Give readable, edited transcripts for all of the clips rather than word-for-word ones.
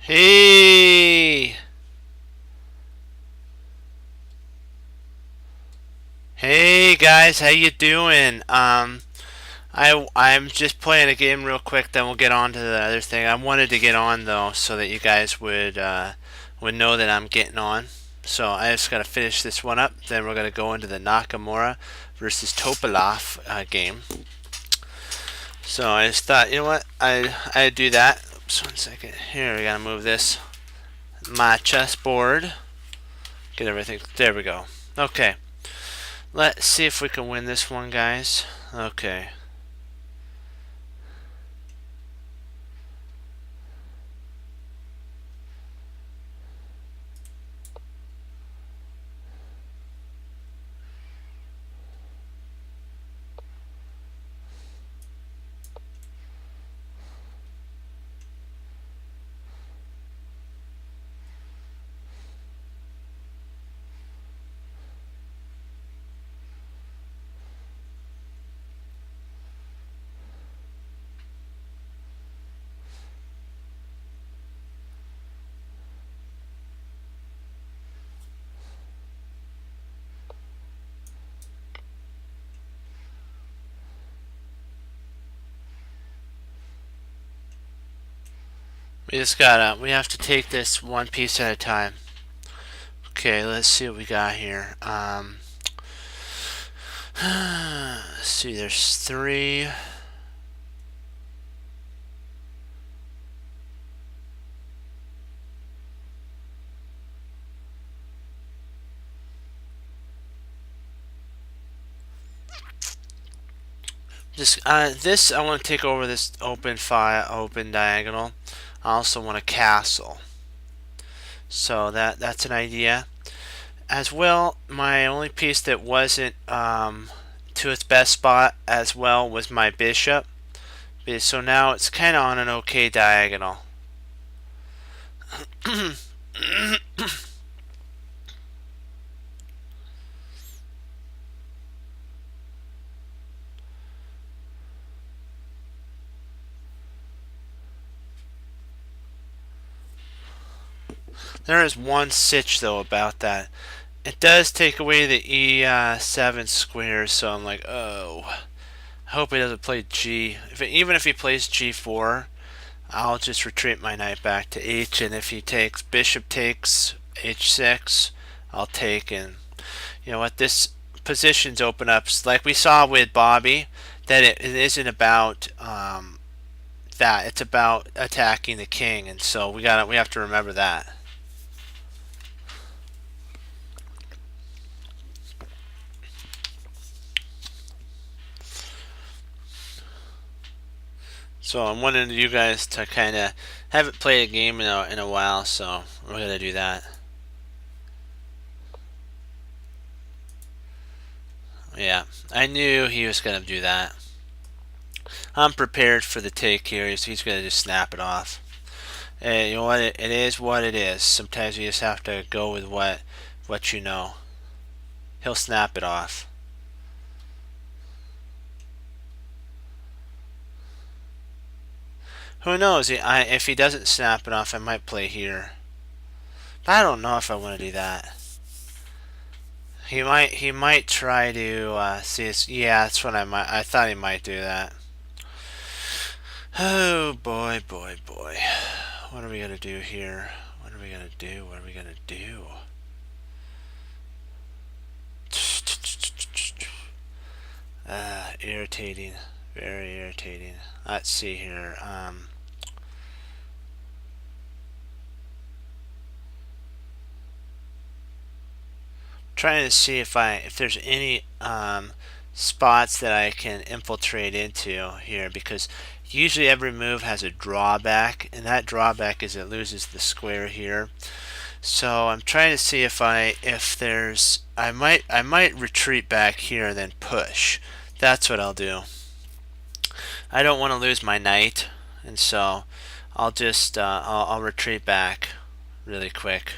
Hey! Hey guys, how you doing? I'm just playing a game real quick, then we'll get on to the other thing. I wanted to get on though so that you guys would know that I'm getting on. So I just gotta finish this one up, then we're gonna go into the Nakamura versus Topalov game. So I just thought, you know what, I'd do that. Oops, 1 second. Here we gotta move this. My chessboard. Get everything. There we go. Okay. Let's see if we can win this one, guys. Okay. We have to take this one piece at a time. Okay, let's see what we got here. Let's see, there's three. This I want to take over this open diagonal. I also want a castle. So that's an idea. As well, my only piece that wasn't to its best spot as well was my bishop. So now it's kind of on an okay diagonal. There is one sitch though about that. It does take away the E7 squares, so I'm like, oh. I hope he doesn't play G. Even if he plays G4, I'll just retreat my knight back to H, and if he takes bishop takes H6, I'll take, and you know what, this positions open up like we saw with Bobby, that it isn't about that. It's about attacking the king, and so we have to remember that. So I'm wanting you guys to kind of haven't played a game in a while, so we're gonna do that. Yeah, I knew he was gonna do that. I'm prepared for the take here. He's gonna just snap it off. And you know what? It is what it is. Sometimes you just have to go with what you know. He'll snap it off. Who knows? If he doesn't snap it off, I might play here. But I don't know if I want to do that. He might try to see us. Yeah, that's what I thought he might do that. Oh boy, boy, boy. What are we gonna do here? What are we gonna do? What are we gonna do? Irritating. Very irritating. Let's see here. Trying to see if there's any spots that I can infiltrate into here, because usually every move has a drawback, and that drawback is it loses the square here. So I'm trying to see if there's I might retreat back here and then push. That's what I'll do. I don't want to lose my knight, and so I'll just I'll retreat back really quick.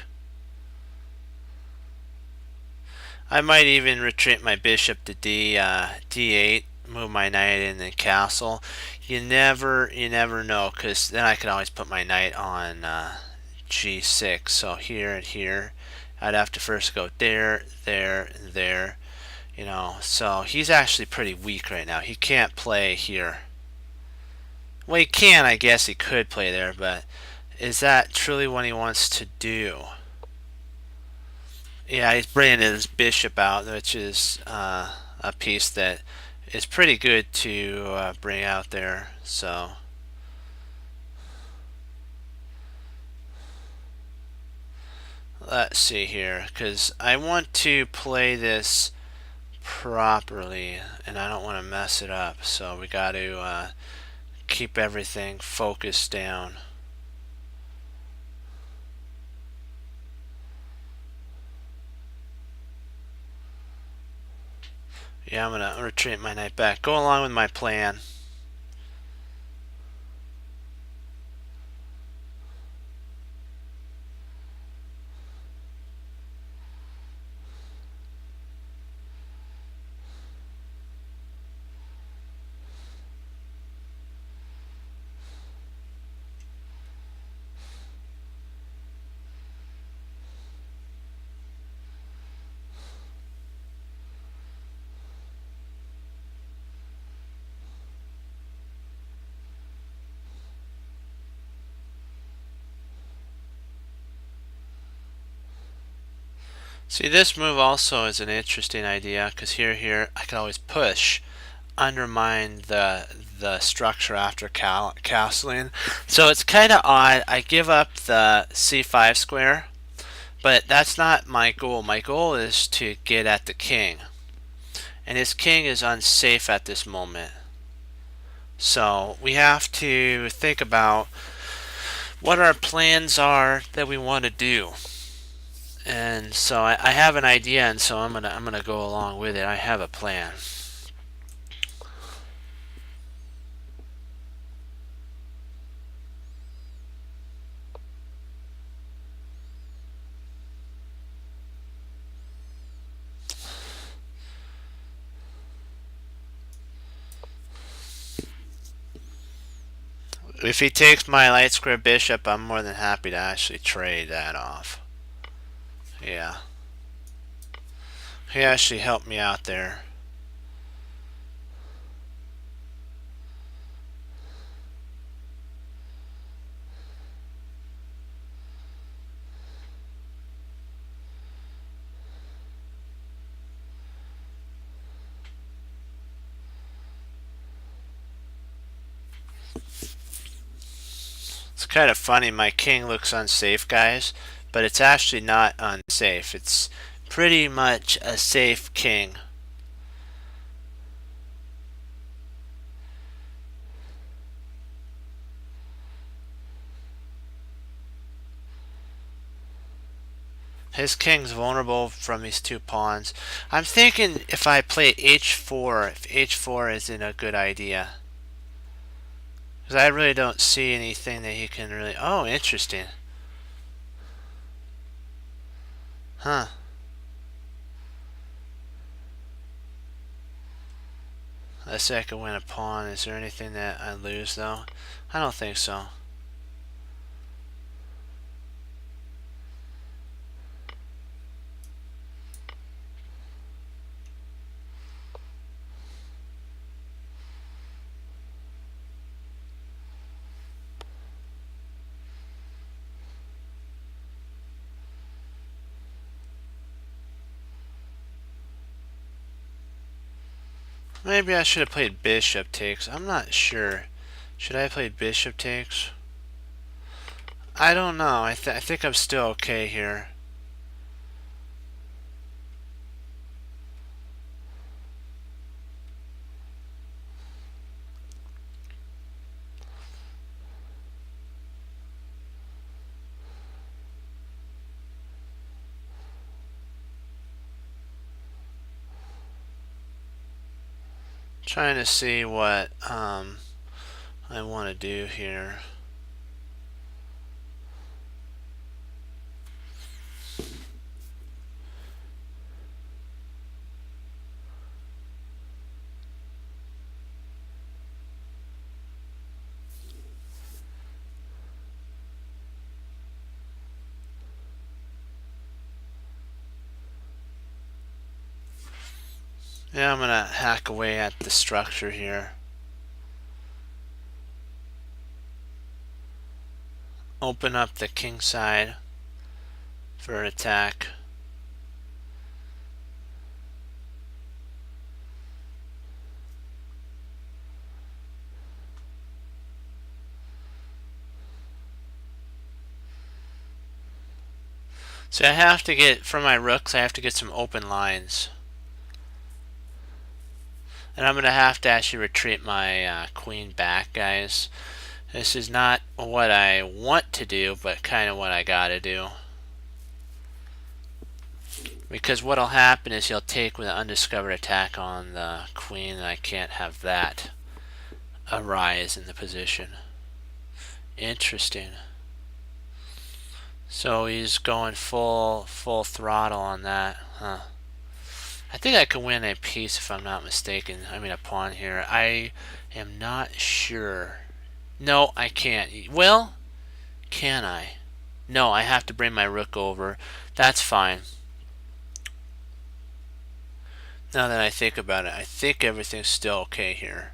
I might even retreat my bishop to D8, move my knight in the castle. You never know, because then I can always put my knight on g6. So here and here, I'd have to first go there, there, and there. You know, so he's actually pretty weak right now. He can't play here. Well, he can, I guess he could play there, but is that truly what he wants to do? Yeah, he's bringing his bishop out, which is a piece that is pretty good to bring out there. So let's see here, because I want to play this properly, and I don't want to mess it up. So we got to keep everything focused down. Yeah, I'm gonna retreat my knight back. Go along with my plan. See, this move also is an interesting idea because here I can always push, undermine the structure after castling. So it's kind of odd. I give up the c5 square, but that's not my goal. My goal is to get at the king, and his king is unsafe at this moment. So we have to think about what our plans are that we want to do. And so I have an idea, and so I'm gonna go along with it. I have a plan. If he takes my light square bishop, I'm more than happy to actually trade that off. Yeah. He actually helped me out there. It's kind of funny. My king looks unsafe, guys, but it's actually not unsafe. It's pretty much a safe king. His king's vulnerable from these two pawns. I'm thinking if I play h4, if h4 isn't a good idea. Because I really don't see anything that he can really... Oh, interesting. Huh. Let's say I could win a pawn. Is there anything that I lose, though? I don't think so. Maybe I should have played bishop takes. I'm not sure. Should I have played bishop takes? I don't know. I think I'm still okay here. Trying to see what I want to do here. Yeah, I'm gonna hack away at the structure here. Open up the king side for an attack. So I have to get, for my rooks, I have to get some open lines. And I'm going to have to actually retreat my queen back, guys. This is not what I want to do, but kind of what I got to do. Because what'll happen is he'll take with an undiscovered attack on the queen, and I can't have that arise in the position. Interesting. So he's going full throttle on that, huh? I think I can win a piece if I'm not mistaken. I mean a pawn here. I am not sure. No, I can't. Well, can I? No, I have to bring my rook over. That's fine. Now that I think about it, I think everything's still okay here.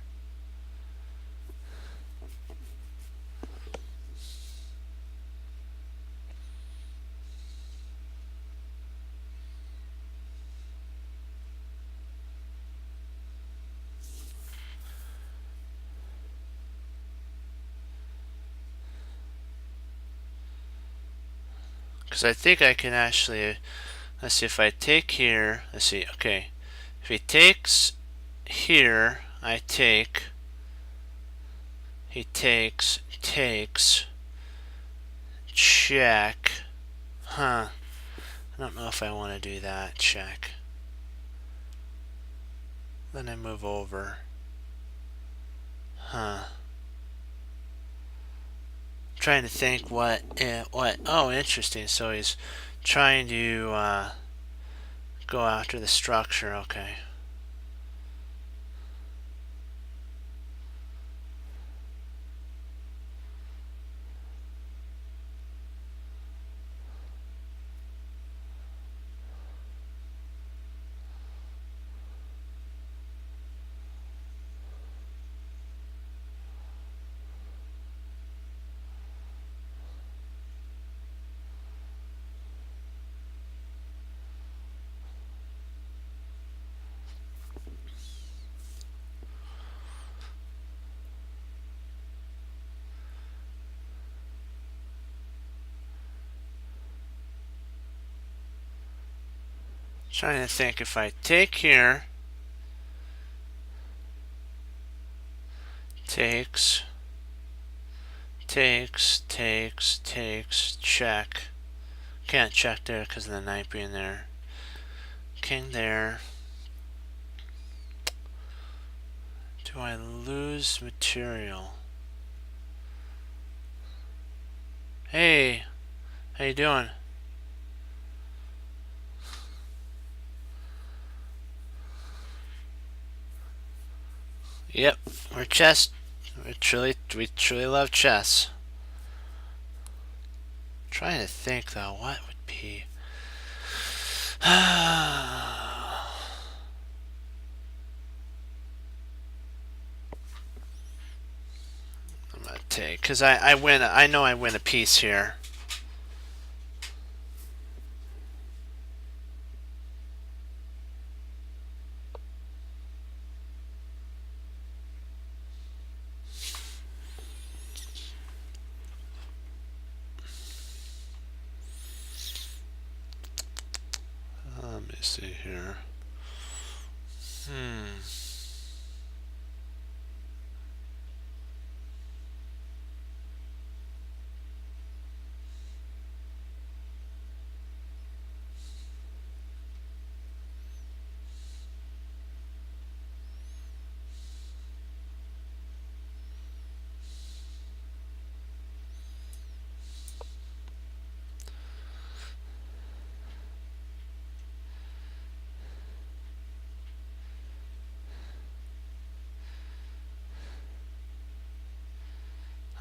Because I think I can actually, let's see, if I take here, let's see, okay. If he takes here, I take, he takes, check, huh. I don't know if I want to do that, check. Then I move over, huh. Trying to think what, oh, interesting, so he's trying to go after the structure, okay. Trying to think if I take here, takes, check. Can't check there because of the knight being there. King there. Do I lose material? Hey, how you doing? Yep, we're chess. We truly love chess. Trying to think though, what would be. I'm gonna take, cause I win. I know I win a piece here. Let me see here.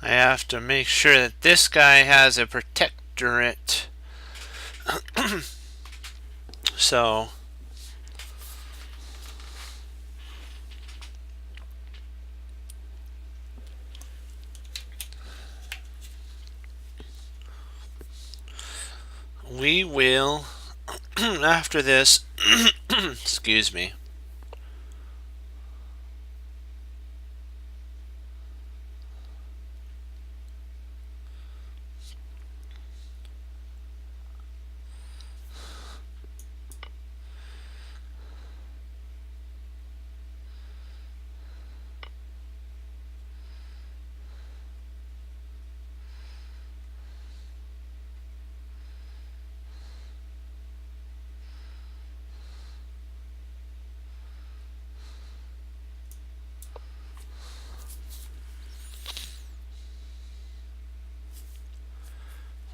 I have to make sure that this guy has a protectorate. So we will, after this, excuse me.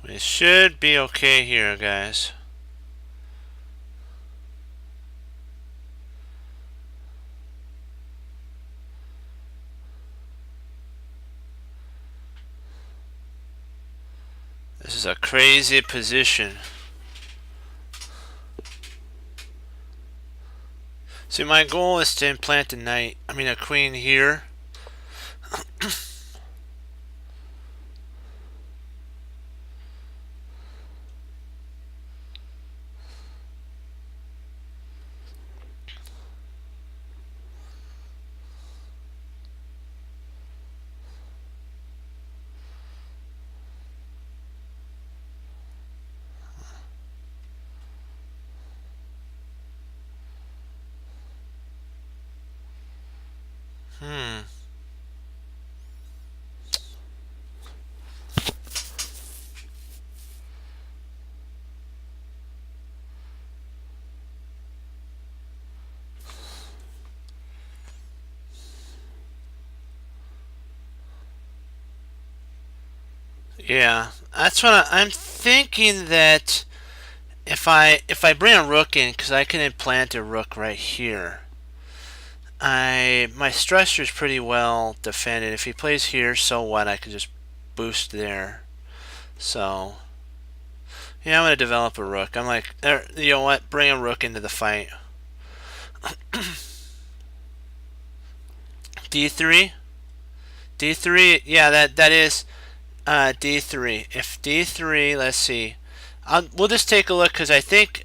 We should be okay here, guys. This is a crazy position. See, my goal is to implant a queen here. Hmm. Yeah, that's what I'm thinking. That if I bring a rook in, because I can implant a rook right here. My structure is pretty well defended. If he plays here, so what? I can just boost there. So yeah, I'm gonna develop a rook. I'm like, you know what? Bring a rook into the fight. D3, D3. Yeah, that is D3. If D3, let's see. We'll just take a look because I think.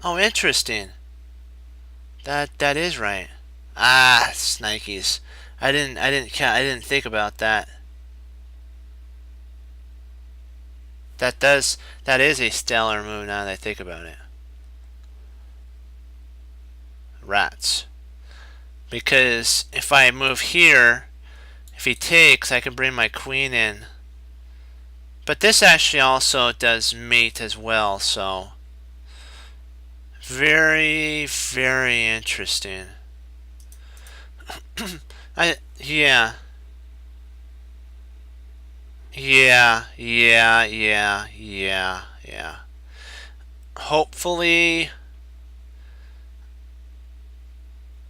Oh, interesting. That is right. Ah, Snikes. I didn't think about that. That is a stellar move now that I think about it. Rats. Because if I move here, if he takes, I can bring my queen in. But this actually also does mate as well, so very, very interesting. Yeah. Yeah. Hopefully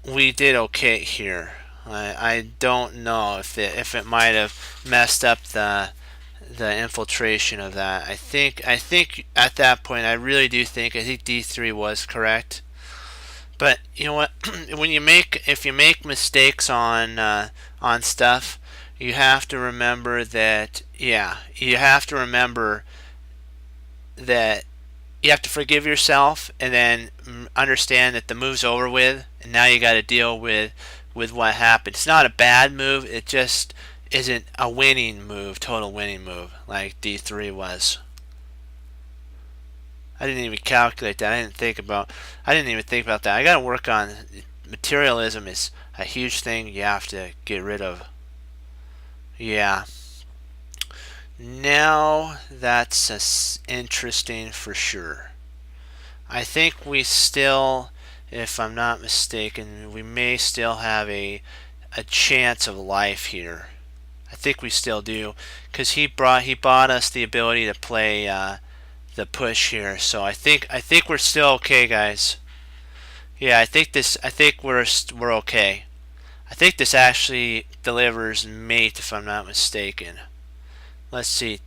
we did okay here. I don't know if it might have messed up the infiltration of that. I think at that point I think D3 was correct. But you know what? If you make mistakes on stuff, you have to remember that you have to remember that you have to forgive yourself and then understand that the move's over with, and now you got to deal with what happened. It's not a bad move. It just isn't a winning move, total winning move like D3 was. I didn't even calculate that. I didn't even think about that. I got to work on materialism. Is a huge thing you have to get rid of. Yeah. Now that's interesting for sure. I think we still, if I'm not mistaken, we may still have a chance of life here. I think we still do, because he bought us the ability to play the push here. So I think we're still okay, guys. Yeah, I think we're okay. I think this actually delivers mate, if I'm not mistaken. Let's see.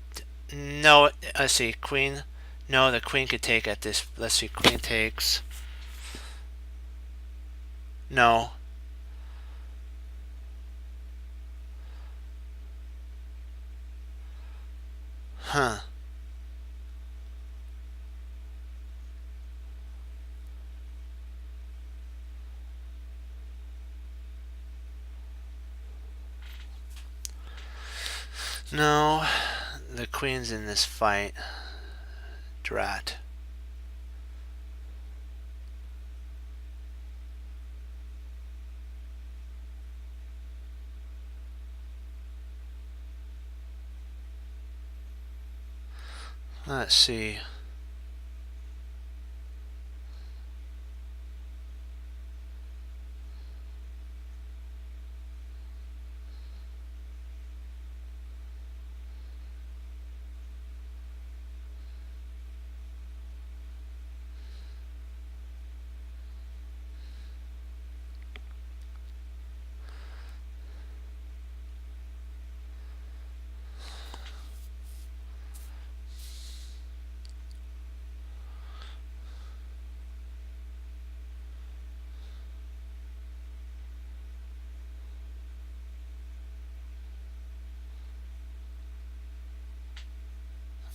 No, let's see. Queen. No, the queen could take at this. Let's see. Queen takes. No. Huh. No, the queen's in this fight. Drat. Let's see.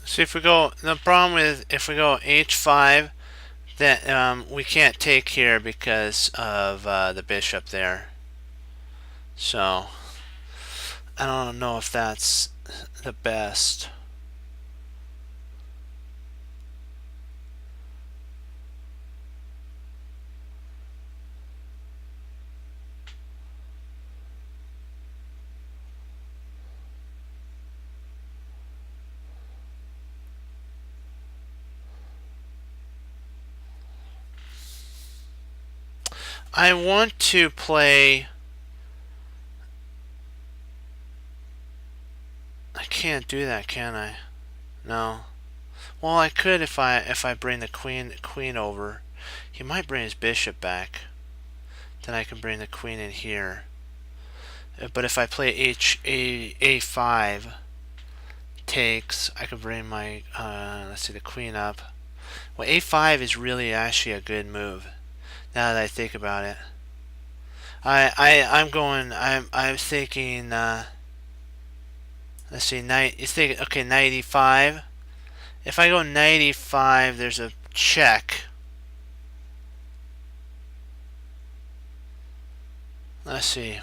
See if we go. The problem with if we go h5, that we can't take here because of the bishop there. So I don't know if that's the best. I want to play. I can't do that, can I? No. Well, I could if I bring the queen over. He might bring his bishop back. Then I can bring the queen in here. But if I play a5 takes, I can bring my let's see, the queen up. Well, a5 is really actually a good move. Now that I think about it, I'm thinking. Let's see, knight. You think okay, knight e5. If I go knight e5, there's a check. Let's see.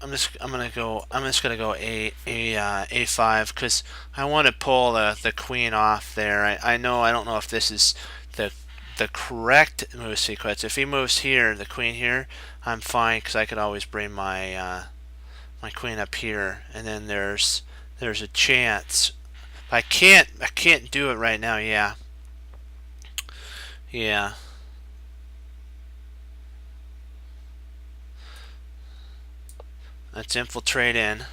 I'm just gonna go a5 because I want to pull the queen off there. I know I don't know if this is the correct move sequence. If he moves here, the queen here, I'm fine because I could always bring my my queen up here, and then there's a chance. I can't do it right now. Yeah, yeah. Let's infiltrate in.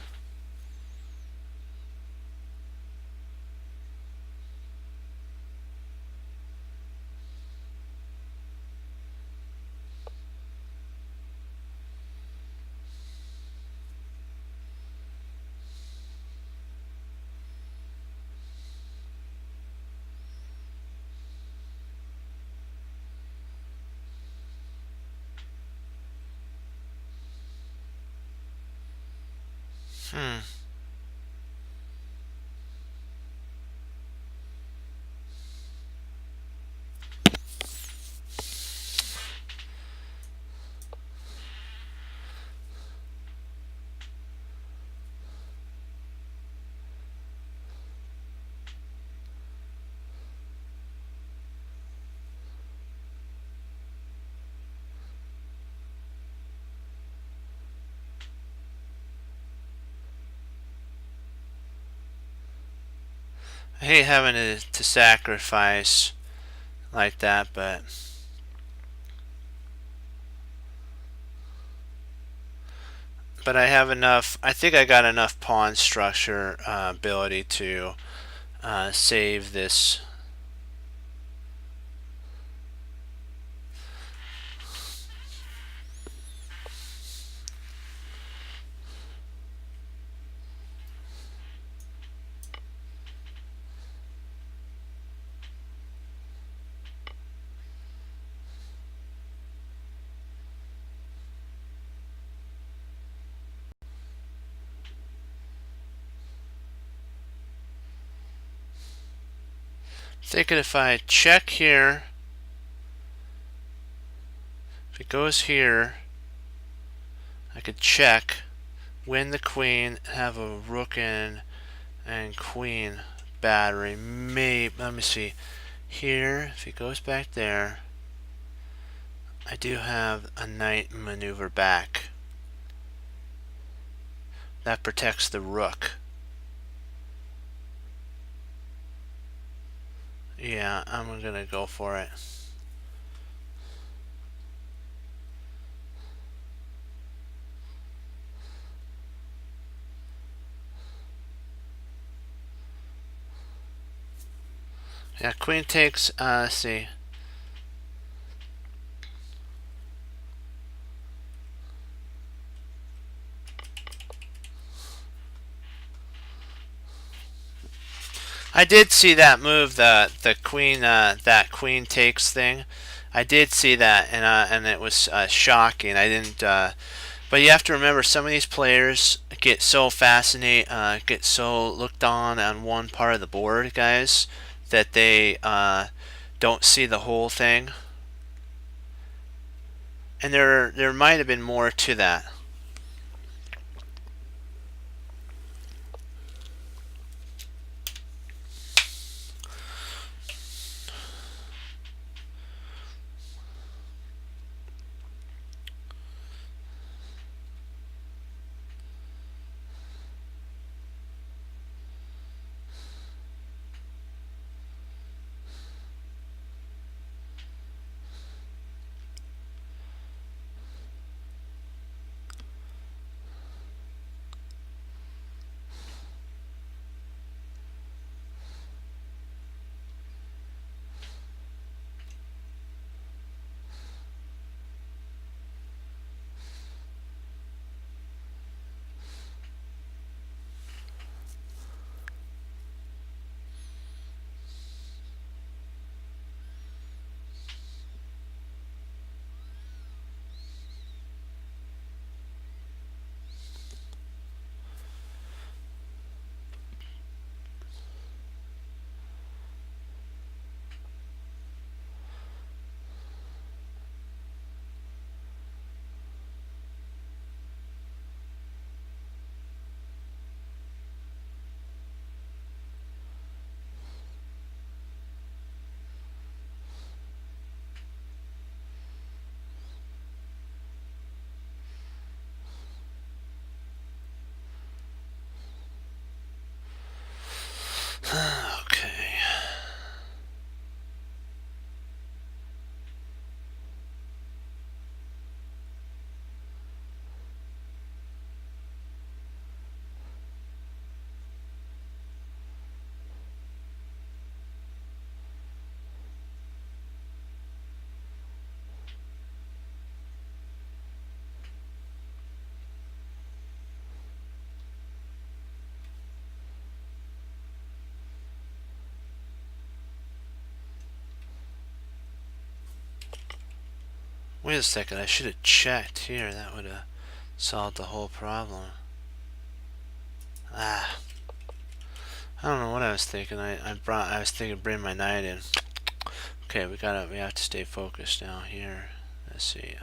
Hmm. I hate having to sacrifice like that, but I have enough. I think I got enough pawn structure ability to save this. Thinking if I check here, if it goes here, I could check, win the queen, have a rook and queen battery. Maybe, let me see. Here, if he goes back there, I do have a knight maneuver back. That protects the rook. Yeah, I'm gonna go for it. Yeah, queen takes, let's see. I did see that move, the queen, that queen takes thing. I did see that, and it was shocking. I didn't, but you have to remember, some of these players get so fascinated, get so looked on one part of the board, guys, that they don't see the whole thing. And there might have been more to that. Okay. Wait a second, I should have checked here. That would have solved the whole problem. Ah, I don't know what I was thinking. I was thinking bring my knight in. Okay, we have to stay focused now here. Let's see.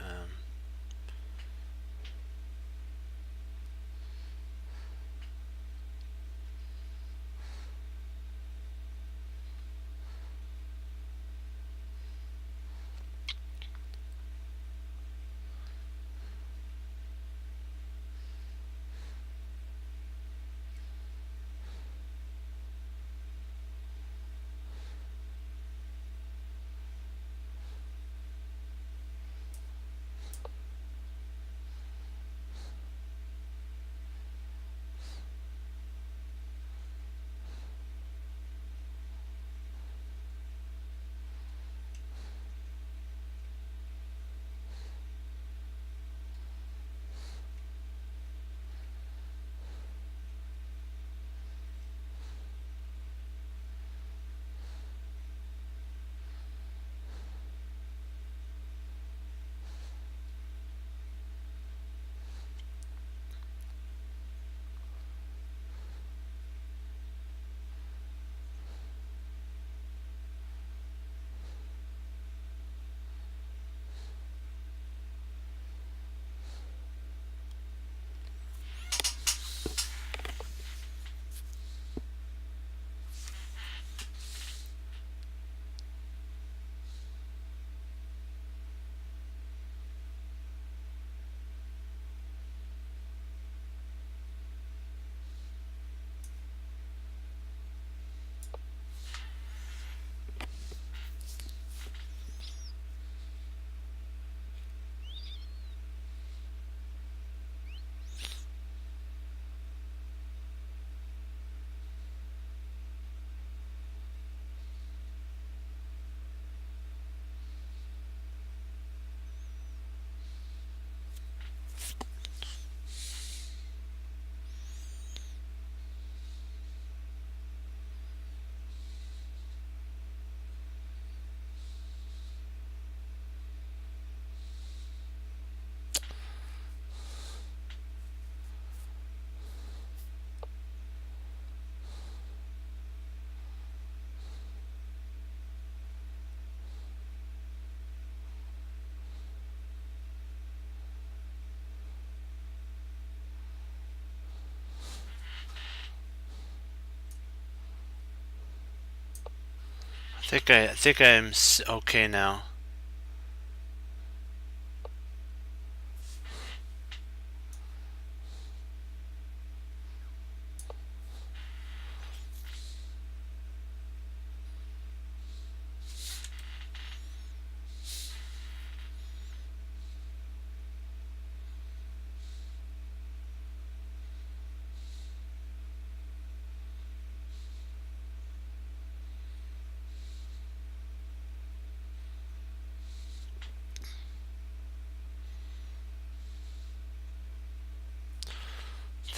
I think I'm okay now.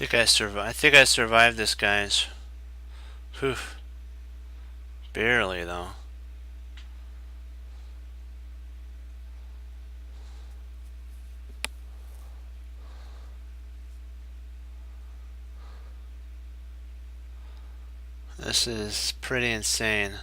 I think I survived this, guys. Whew. Barely though. This is pretty insane.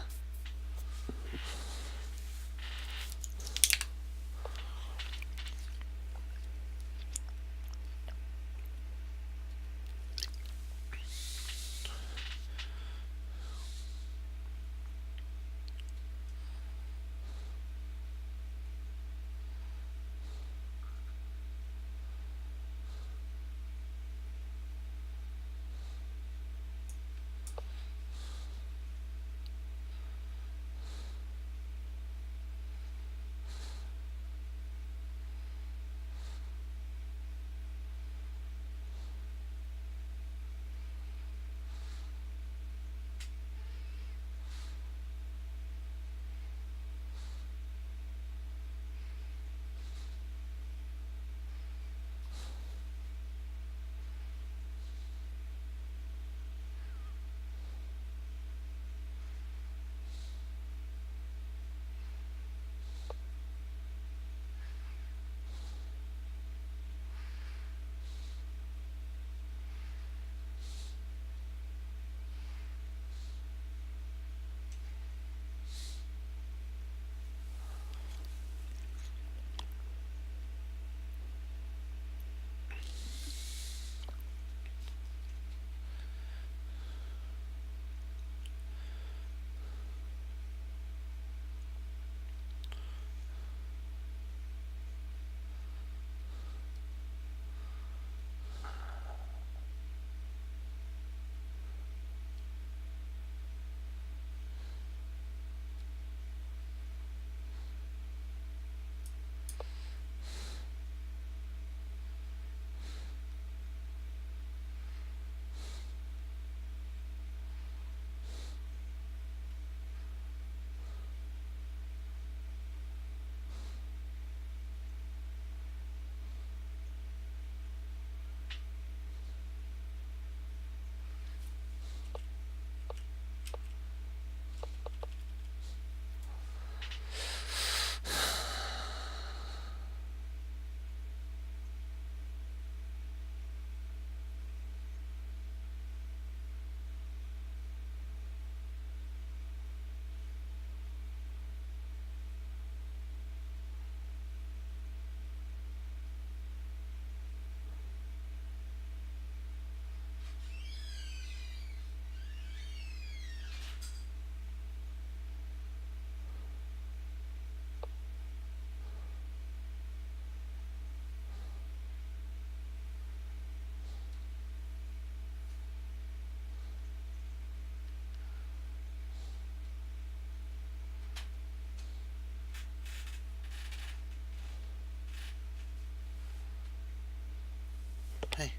Hey.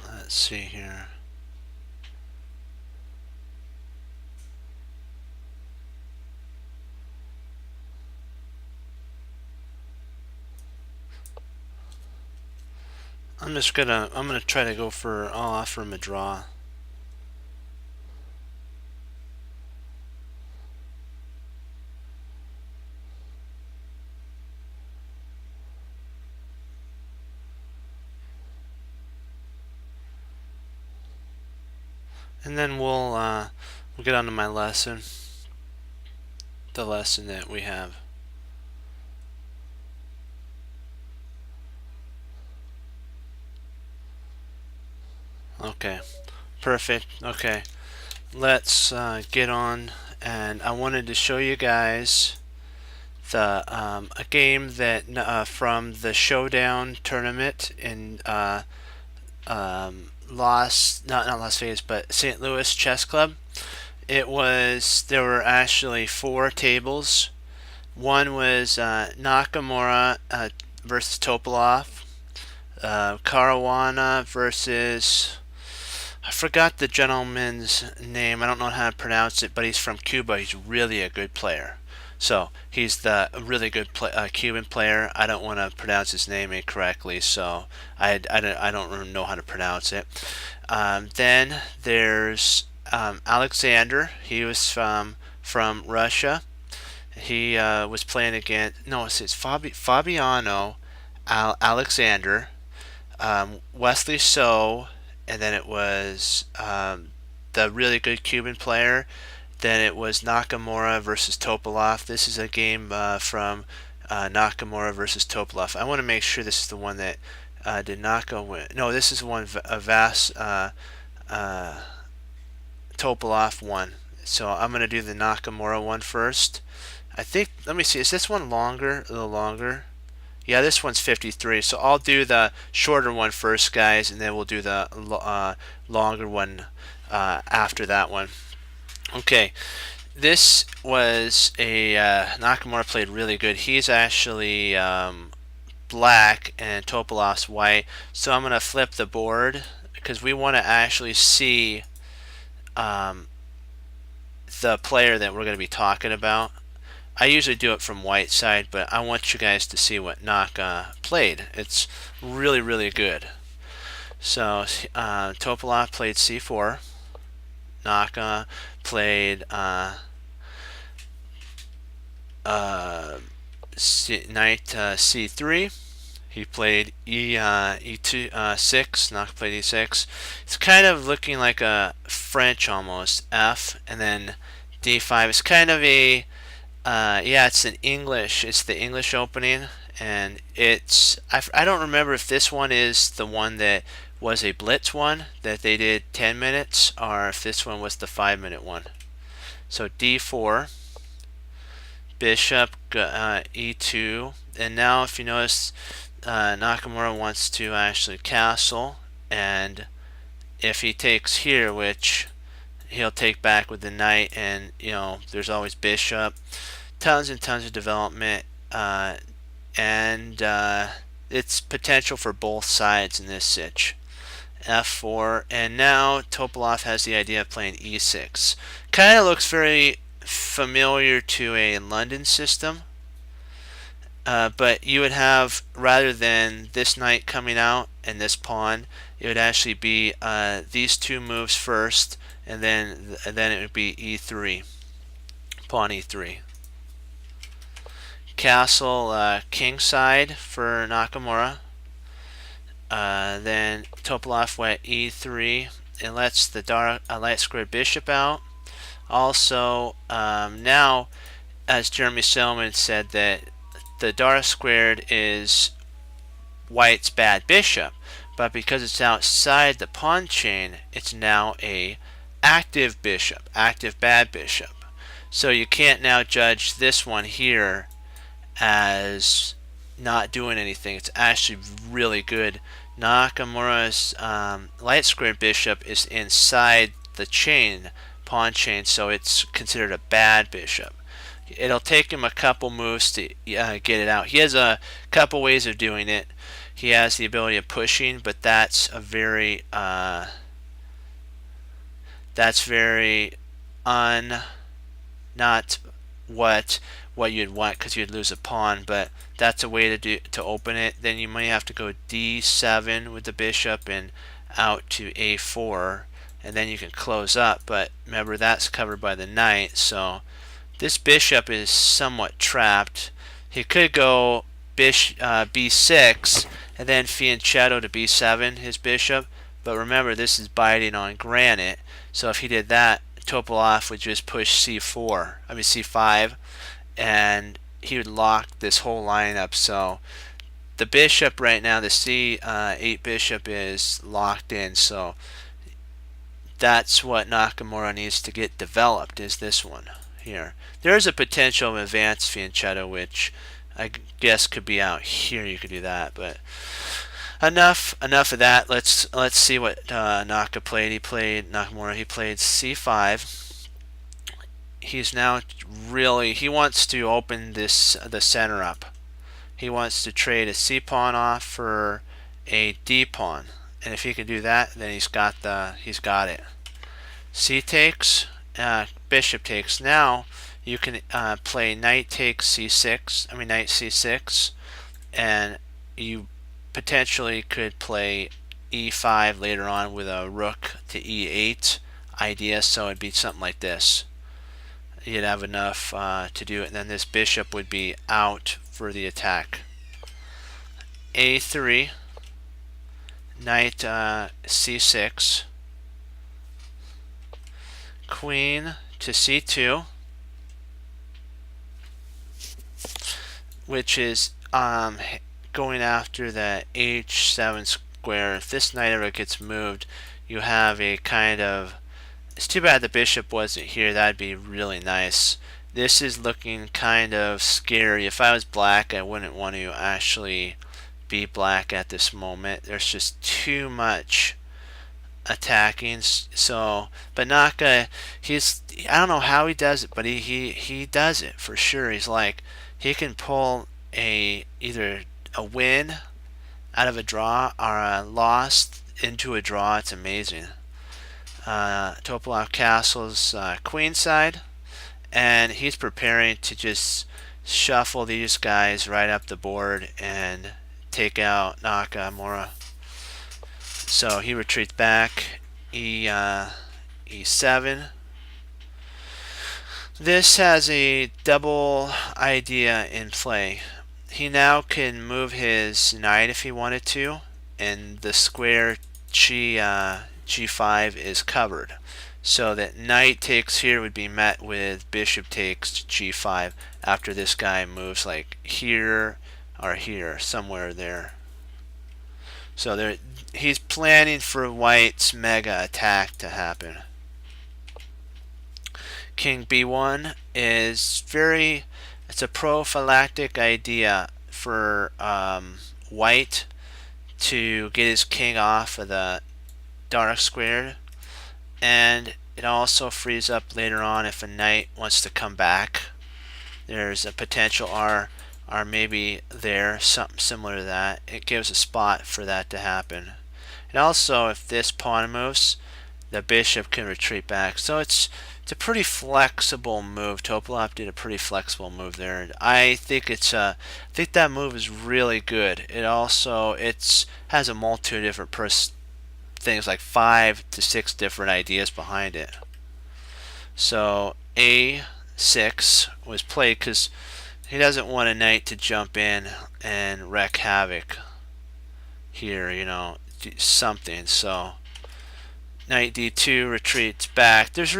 Let's see here. I'm gonna try to go for, I'll offer him a draw. And then we'll get on to my lesson. the lesson that we have. Okay, perfect. Okay, let's get on, and I wanted to show you guys the a game that from the Showdown tournament in not Las Vegas, but St. Louis Chess Club. There were actually 4 tables. One was Nakamura versus Topalov, Caruana versus, I forgot the gentleman's name. I don't know how to pronounce it, but he's from Cuba. He's really a good player. So he's the really good Cuban player. I don't want to pronounce his name incorrectly, so I don't really know how to pronounce it. Then there's Alexander. He was from Russia. He was playing against, no, it's Fabiano Alexander, Wesley So, and then it was the really good Cuban player. Then it was Nakamura versus Topalov. This is a game from Nakamura versus Topalov. I want to make sure this is the one that did not go win. No, this is the one Topalov won. So I'm going to do the Nakamura one first. I think, let me see, is this one longer? A little longer? Yeah, this one's 53. So I'll do the shorter one first, guys, and then we'll do the longer one after that one. Okay, this was a Nakamura played really good. He's actually black and Topalov's white. So I'm going to flip the board because we want to actually see the player that we're going to be talking about. I usually do it from white side, but I want you guys to see what Naka played. It's really, really good. So Topalov played c4. Naka played knight c3. He played e2 6. Naka played e6. It's kind of looking like a French almost, f, and then d5. It's kind of a yeah, it's an English. It's the English opening, and it's I don't remember if this one is the one that was a blitz one that they did 10 minutes, or if this one was the 5-minute one. So d4, bishop e2, and now if you notice, Nakamura wants to actually castle, and if he takes here, which he'll take back with the knight, and you know there's always bishop, tons and tons of development, and it's potential for both sides in this sitch. f4, and now Topalov has the idea of playing e6. Kind of looks very familiar to a London system, but you would have, rather than this knight coming out and this pawn, it would actually be these 2 moves first, and then it would be e3, pawn e3. Castle kingside for Nakamura. Then Topalov went e3 and lets the light squared bishop out. Also, now, as Jeremy Selman said, that the dark squared is white's bad bishop, but because it's outside the pawn chain, it's now a active bishop, active bad bishop. So you can't now judge this one here as not doing anything. It's actually really good. Nakamura's light squared bishop is inside the chain, pawn chain, so it's considered a bad bishop. It'll take him a couple moves to get it out. He has a couple ways of doing it. He has the ability of pushing, but that's a very not what you'd want, because you'd lose a pawn, but that's a way to open it. Then you might have to go d7 with the bishop and out to a4, and then you can close up, but remember that's covered by the knight, so this bishop is somewhat trapped. He could go b6 and then fianchetto to b7 his bishop, but remember this is biting on granite, so if he did that, Topalov would just push c5, and he would lock this whole line up. So the bishop right now, the c8 bishop is locked in. So that's what Nakamura needs to get developed, is this one here. There's a potential of advanced fianchetto, which I guess could be out here. You could do that, but enough of that. Let's see what Nakamura he played c5. He's now he wants to open the center up. He wants to trade a c pawn off for a d pawn, and if he can do that, then he's got it. C takes, bishop takes. Now you can play knight takes c6. Knight c6, and you potentially could play e5 later on with a rook to e8 idea. So it'd be something like this. You'd have enough to do it, and then this bishop would be out for the attack. a3, knight c6, queen to c2, which is going after the h7 square. If this knight ever gets moved, you have a kind of... It's too bad the bishop wasn't here. That'd be really nice. This is looking kind of scary. If I was black, I wouldn't want to actually be black at this moment. There's just too much attacking. So, but Naka, I don't know how he does it, but he does it for sure. He's like, he can pull either a win out of a draw or a loss into a draw. It's amazing. Topalov castles queenside, and he's preparing to just shuffle these guys right up the board and take out Nakamura. So he retreats back, e7. This has a double idea in play. He now can move his knight if he wanted to, and the square g5 is covered. So that knight takes here would be met with bishop takes g5 after this guy moves like here or here, somewhere there. So he's planning for white's mega attack to happen. King b1 is it's a prophylactic idea for white to get his king off of the dark square, and it also frees up later on if a knight wants to come back. There's a potential R maybe there, something similar to that. It gives a spot for that to happen. And also, if this pawn moves, the bishop can retreat back. So it's a pretty flexible move. Topalov did a pretty flexible move there. I think that move is really good. It also has a multitude of different things, like 5 to 6 different ideas behind it. So a6 was played because he doesn't want a knight to jump in and wreak havoc here, do something. So knight d2 retreats back. There's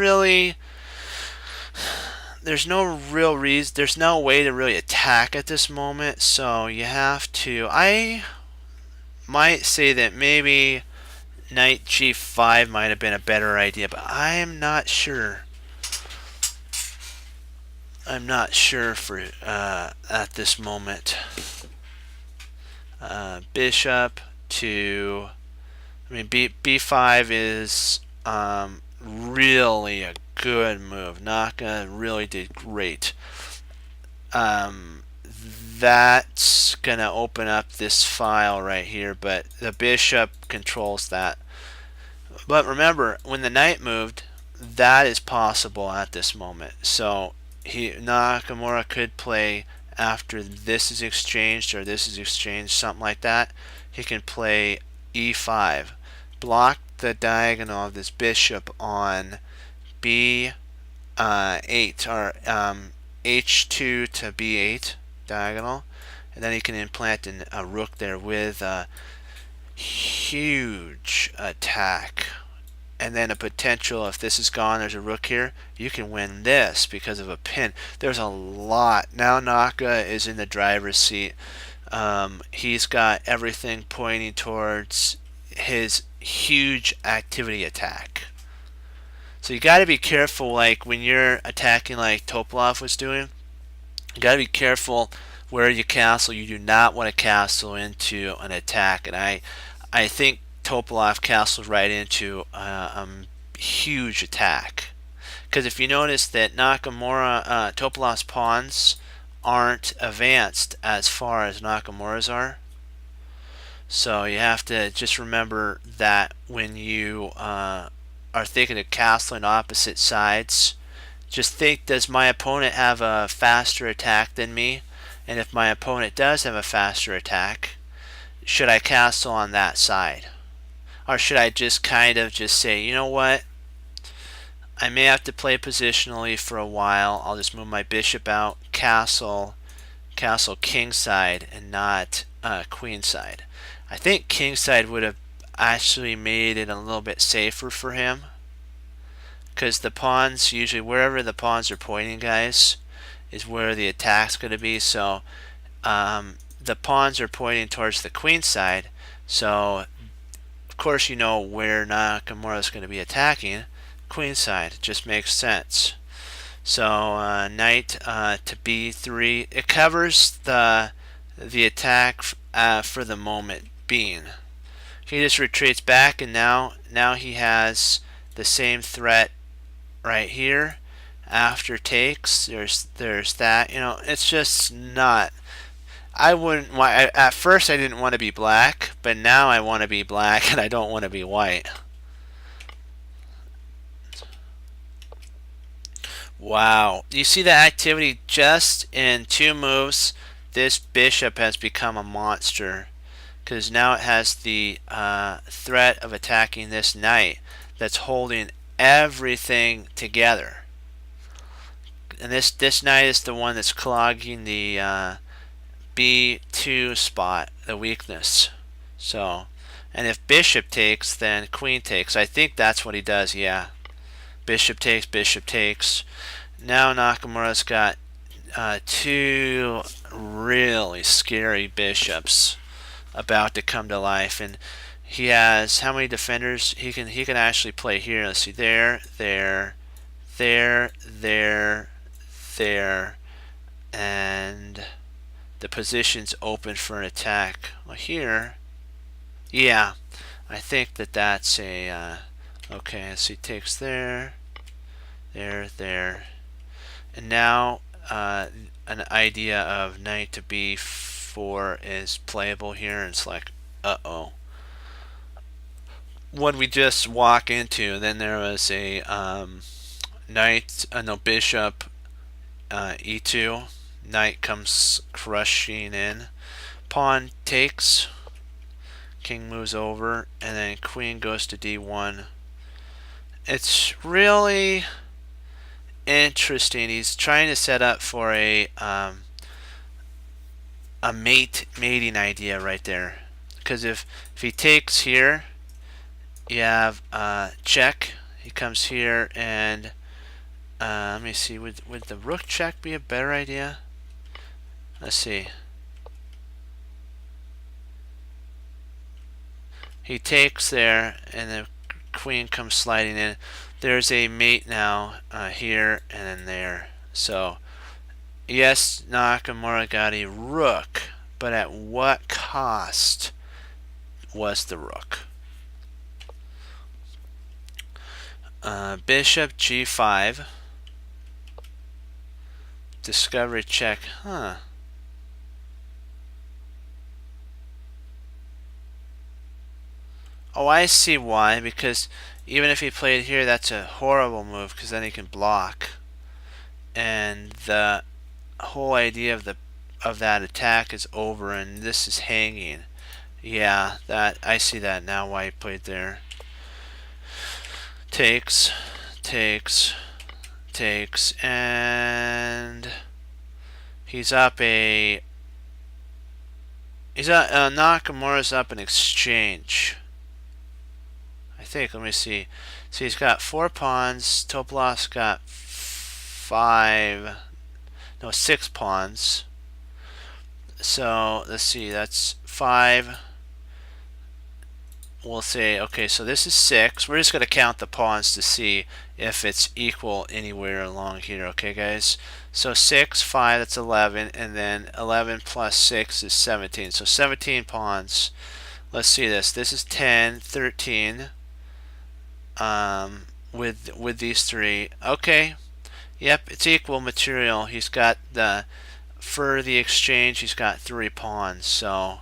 no real reason, there's no way to really attack at this moment, so you have to... I might say that maybe knight g5 might have been a better idea, but I'm not sure. I'm not sure for at this moment. Bishop to... b5 is really a good move. Naka really did great. That's gonna open up this file right here, but the bishop controls that. But remember, when the knight moved, that is possible at this moment. So Nakamura could play after this is exchanged or this is exchanged, something like that. He can play e5, block the diagonal of this bishop on b8 or h2 to b8 diagonal, and then he can implant a rook there with a huge attack. and then a potential, if this is gone, there's a rook here, you can win this because of a pin. There's a lot. Now Naka is in the driver's seat. He's got everything pointing towards his huge activity attack. So you got to be careful, like when you're attacking like Topalov was doing, you got to be careful where you castle. You do not want to castle into an attack, and I think Topalov castled right into a huge attack. Because if you notice that Topalov's pawns aren't advanced as far as Nakamura's are. So you have to just remember that when you are thinking of castling opposite sides. Just think, does my opponent have a faster attack than me? And if my opponent does have a faster attack, should I castle on that side? Or should I just kind of just say, you know what? I may have to play positionally for a while. I'll just move my bishop out, castle king side, and not queen side. I think king side would have actually made it a little bit safer for him, because the pawns, usually wherever the pawns are pointing, guys, is where the attack's going to be. So the pawns are pointing towards the queen side, so of course you know where Nakamura's going to be attacking. Queen side. It just makes sense. So knight to b3. It covers the attack for the moment being. He just retreats back, and now he has the same threat right here. After takes, there's that. You know, it's just not. I wouldn't want. At first, I didn't want to be black, but now I want to be black, and I don't want to be white. Wow. You see the activity just in 2 moves. This bishop has become a monster, because now it has the threat of attacking this knight that's holding everything together. And this knight is the one that's clogging the b2 spot, the weakness. So, and if bishop takes, then queen takes. I think that's what he does, yeah. Bishop takes, bishop takes. Now Nakamura's got 2 really scary bishops about to come to life, and he has how many defenders he can actually play here. Let's see, there, and the position's open for an attack. Well, here, yeah, I think that's a okay. So he takes there, and now an idea of knight to b4 is playable here, and it's like, uh-oh. What we just walk into, then there was a bishop e2. Knight comes crushing in. Pawn takes. King moves over, and then queen goes to d1. It's really interesting. He's trying to set up for a mating idea right there, because if he takes here, you have check. He comes here, and let me see, would the rook check be a better idea? Let's see. He takes there, and the queen comes sliding in. There's a mate now here and then there. So yes, Nakamura got a rook, but at what cost was the rook? Bishop g5. Discovery check. Huh. Oh, I see why. Because even if he played here, that's a horrible move, because then he can block. And the whole idea of that attack is over, and this is hanging. Yeah, I see that now why he played there. Takes, and Nakamura's up an exchange. I think. Let me see. So he's got 4 pawns. Topolov's got 5, no, 6 pawns. So let's see, that's 5. We'll say, okay, so this is 6. We're just going to count the pawns to see if it's equal anywhere along here, okay, guys? So 6, 5, that's 11, and then 11 plus 6 is 17. So 17 pawns. Let's see this. This is 10, 13 with these 3. Okay, yep, it's equal material. He's got the, for the exchange, he's got 3 pawns, so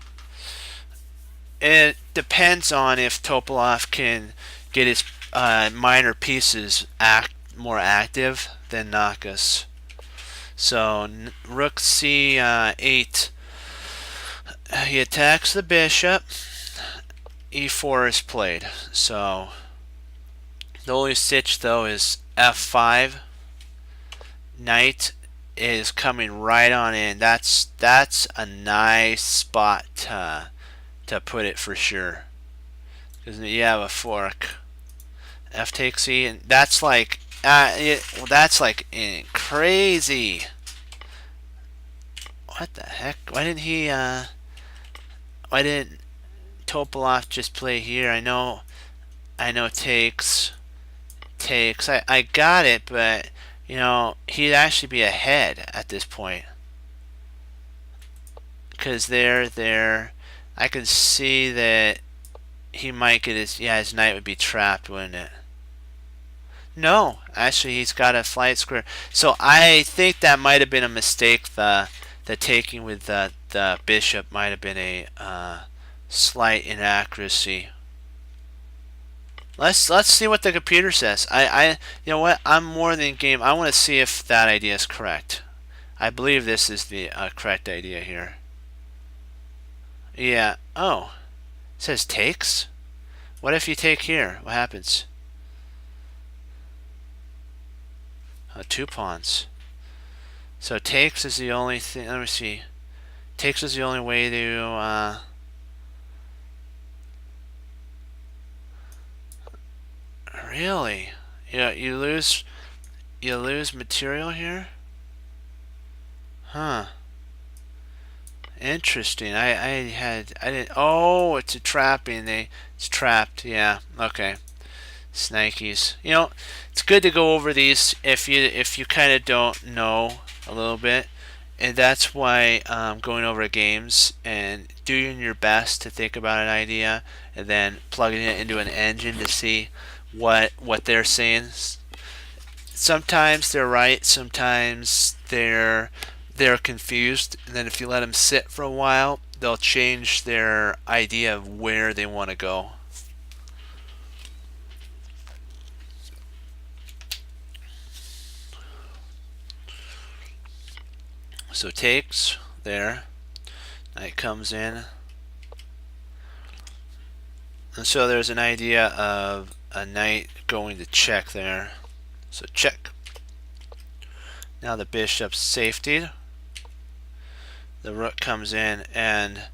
it depends on if Topolov can get his minor pieces more active than Nakas. So rook c8, he attacks the bishop. e4 is played. So the only stitch though is f5. Knight is coming right on in. That's a nice spot to put it for sure, because you have a fork. F takes E, and that's like crazy. What the heck? Why didn't Topolov just play here? I know takes. I got it, but you know, he'd actually be ahead at this point, because I could see that he might get his knight would be trapped, wouldn't it? No, actually he's got a flight square. So I think that might have been a mistake. The taking with the bishop might have been a slight inaccuracy. Let's see what the computer says. You know what? I'm more than game. I want to see if that idea is correct. I believe this is the correct idea here. Yeah. Oh, it says takes. What if you take here? What happens? 2 pawns. So takes is the only thing. Let me see. Takes is the only way to. Really? Yeah, you lose material here? Huh. Interesting. I didn't. Oh, it's a trapping. It's trapped. Yeah. Okay. Snikies. You know, it's good to go over these if you kind of don't know a little bit, and that's why going over games and doing your best to think about an idea and then plugging it into an engine to see what they're saying. Sometimes they're right. Sometimes they're confused, and then if you let them sit for a while, they'll change their idea of where they want to go. So takes there, knight comes in, and so there's an idea of a knight going to check there. So check. Now the bishop's safetied. The rook comes in, and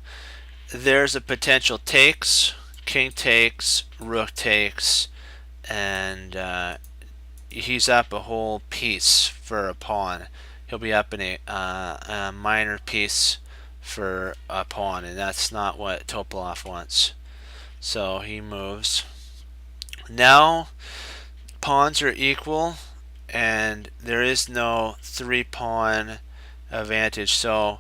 there's a potential takes, king takes, rook takes, and he's up a whole piece for a pawn. He'll be up in a minor piece for a pawn, and that's not what Topolov wants. So he moves. Now pawns are equal, and there is no 3-pawn advantage. So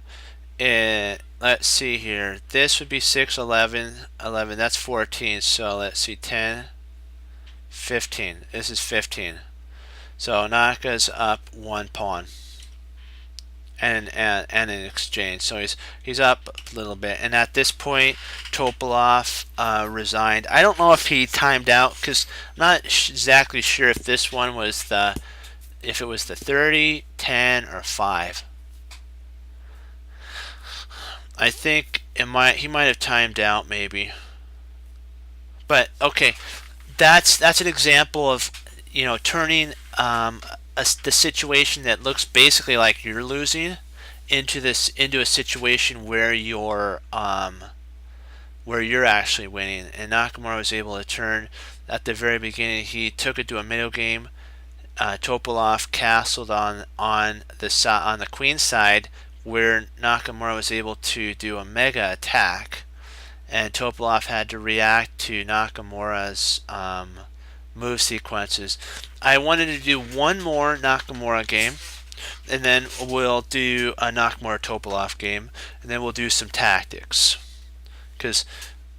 let's see here. This would be 6, 11, 11. That's 14. So let's see, 10, 15. This is 15. So Naka's up 1 pawn. And an exchange, so he's up a little bit. And at this point, Topolov resigned. I don't know if he timed out, because I'm not exactly sure if this one was if it was the 30, 10, or 5. I think he might have timed out maybe. But okay, that's an example of, you know, turning the situation that looks basically like you're losing into a situation where you're where you're actually winning. And Nakamura was able to turn at the very beginning. He took it to a middle game. Topalov castled on the queen side, where Nakamura was able to do a mega attack, and Topalov had to react to Nakamura's move sequences. I wanted to do one more Nakamura game, and then we'll do a Nakamura Topalov game, and then we'll do some tactics, because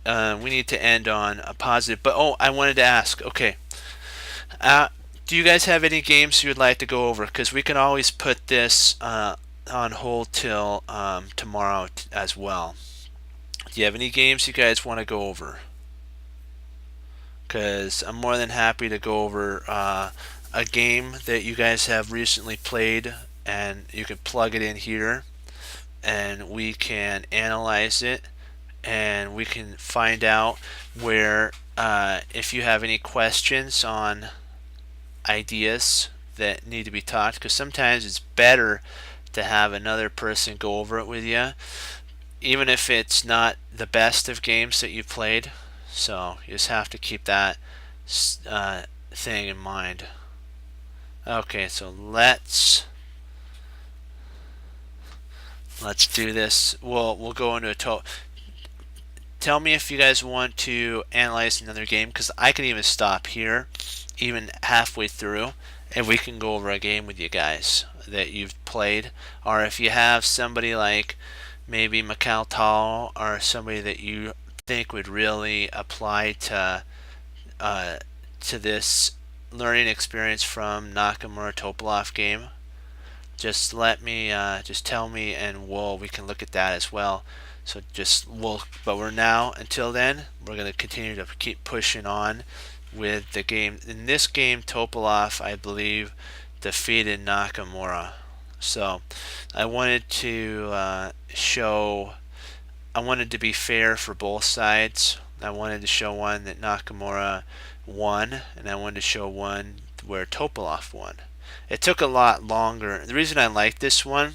we need to end on a positive. But I wanted to ask, okay, do you guys have any games you would like to go over? Because we can always put this on hold till tomorrow as well. Do you have any games you guys want to go over? Because I'm more than happy to go over a game that you guys have recently played, and you can plug it in here, and we can analyze it, and we can find out where if you have any questions on ideas that need to be taught, because sometimes it's better to have another person go over it with you, even if it's not the best of games that you've played. So you just have to keep that thing in mind. Okay, so let's do this. We'll go into a tell me if you guys want to analyze another game, because I can even stop here, even halfway through, and we can go over a game with you guys that you've played. Or if you have somebody like maybe Mikhail Tal, or somebody that you think would really apply to this learning experience from Nakamura Topalov game, just tell me, and we can look at that as well. So but we're now, until then, we're going to continue to keep pushing on with the game. In this game, Topalov, I believe, defeated Nakamura. So I wanted to I wanted to be fair for both sides. I wanted to show one that Nakamura won, and I wanted to show one where Topalov won. It took a lot longer. The reason I like this one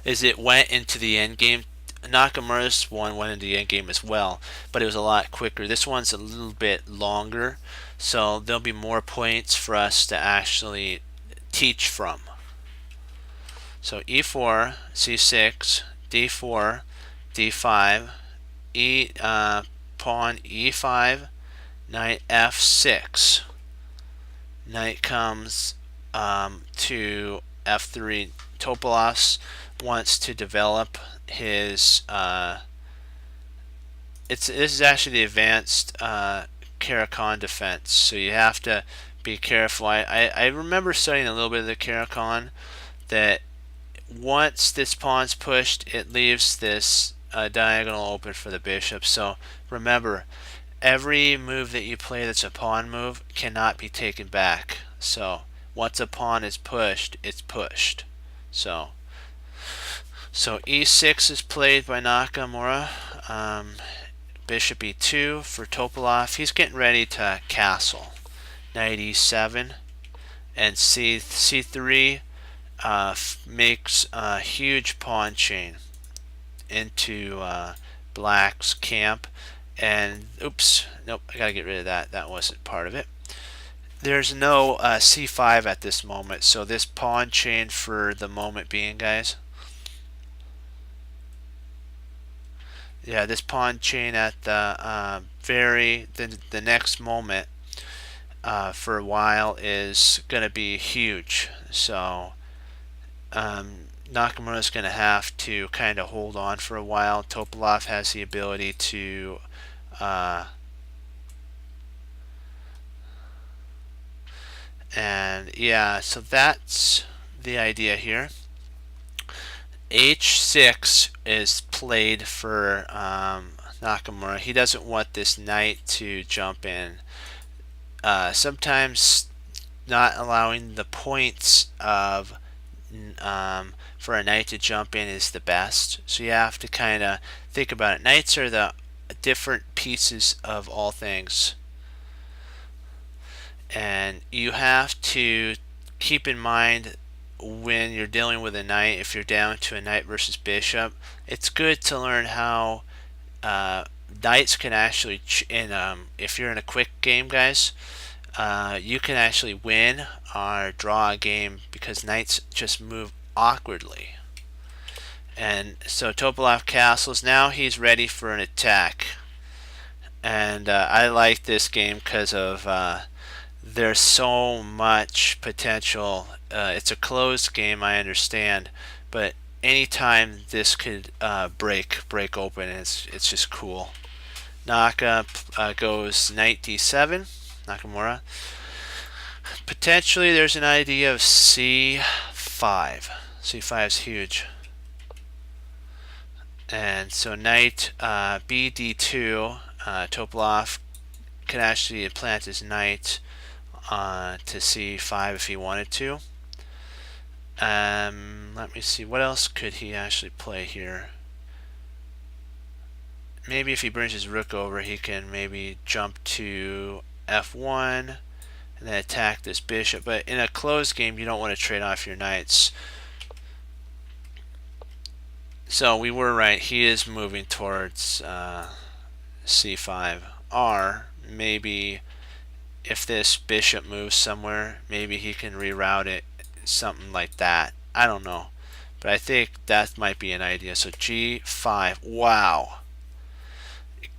is it went into the end game. Nakamura's one went into the end game as well, but it was a lot quicker. This one's a little bit longer, so there'll be more points for us to actually teach from. So e4, c6, d4, d5, pawn e5, knight f6. Knight comes to f3. Topalov wants to develop his this is actually the advanced Caro-Kann defense, so you have to be careful. I remember studying a little bit of the Caro-Kann, that once this pawn's pushed, it leaves this diagonal open for the bishop. So remember, every move that you play that's a pawn move cannot be taken back. So once a pawn is pushed, it's pushed. So e6 is played by Nakamura. Bishop e2 for Topalov. He's getting ready to castle. Knight e7, and c3 makes a huge pawn chain into Black's camp. And oops, nope, I gotta get rid of that. That wasn't part of it. There's no c5 at this moment, so this pawn chain for the moment being, guys. Yeah, this pawn chain at the the next moment for a while is going to be huge. So Nakamura is going to have to kind of hold on for a while. Topalov has the ability to and yeah, so that's the idea here. h6 is played for Nakamura. He doesn't want this knight to jump in. Sometimes not allowing the points of for a knight to jump in is the best. So you have to kind of think about it. Knights are the different pieces of all things, and you have to keep in mind when you're dealing with a knight, if you're down to a knight versus bishop, it's good to learn how knights can actually, if you're in a quick game, guys, you can actually win or draw a game because knights just move awkwardly. And so Topolov castles. Now he's ready for an attack. And I like this game because of there's so much potential. It's a closed game, I understand, but anytime this could break open, it's just cool. Naka goes knight d7, Nakamura. Potentially, there's an idea of c5. c5 is huge. And so knight bd2, Topolov can actually plant his knight to c5 if he wanted to. Let me see, what else could he actually play here? Maybe if he brings his rook over, he can maybe jump to f1 and then attack this bishop. But in a closed game, you don't want to trade off your knights. So we were right. He is moving towards c5. Or maybe if this bishop moves somewhere, maybe he can reroute it, something like that. I don't know. But I think that might be an idea. So g5. Wow.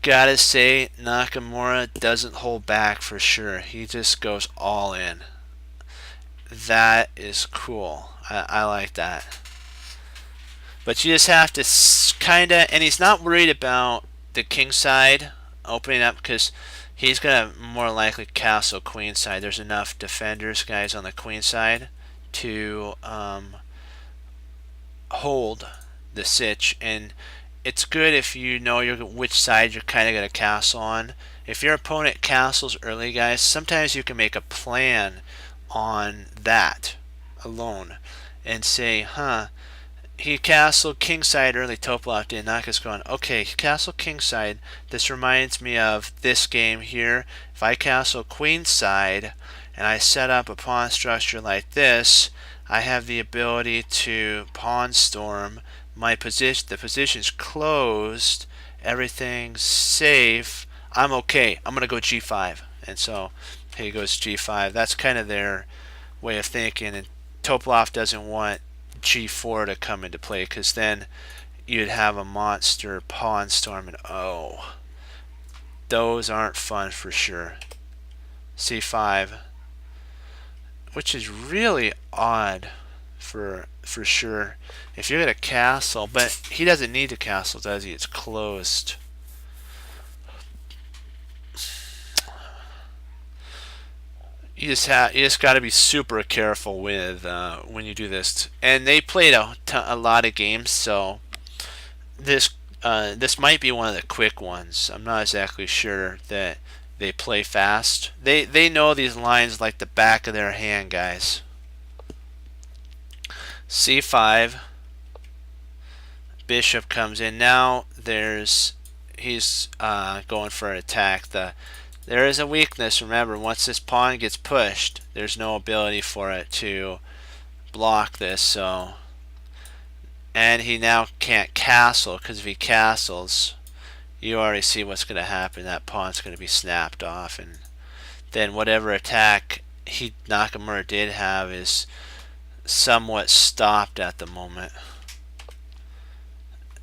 Gotta say, Nakamura doesn't hold back for sure. He just goes all in. That is cool. I like that. But you just have to kind of, and he's not worried about the king side opening up because he's going to more likely castle queen side. There's enough defenders, guys, on the queen side to hold the sitch. And it's good if you know which side you're kind of going to castle on. If your opponent castles early, guys, sometimes you can make a plan on that alone and say, he castled kingside early, Topolov did. Naka's going, okay, castle kingside. This reminds me of this game here. If I castle queenside and I set up a pawn structure like this, I have the ability to pawn storm. The position's closed, everything's safe, I'm okay, I'm gonna go g5. And so he goes g5. That's kind of their way of thinking, and Topolov doesn't want g4 to come into play because then you'd have a monster pawn storm, and those aren't fun for sure. c5, which is really odd for sure. If you're gonna castle, but he doesn't need to castle, does he? It's closed. You just got to be super careful with when you do this. And they played a lot of games, so this might be one of the quick ones. I'm not exactly sure that they play fast. They know these lines like the back of their hand, guys. c5, bishop comes in. Now he's going for an attack. There is a weakness. Remember, once this pawn gets pushed, there's no ability for it to block this. So, and he now can't castle because if he castles, you already see what's going to happen. That pawn's going to be snapped off, and then whatever attack Nakamura did have is somewhat stopped at the moment.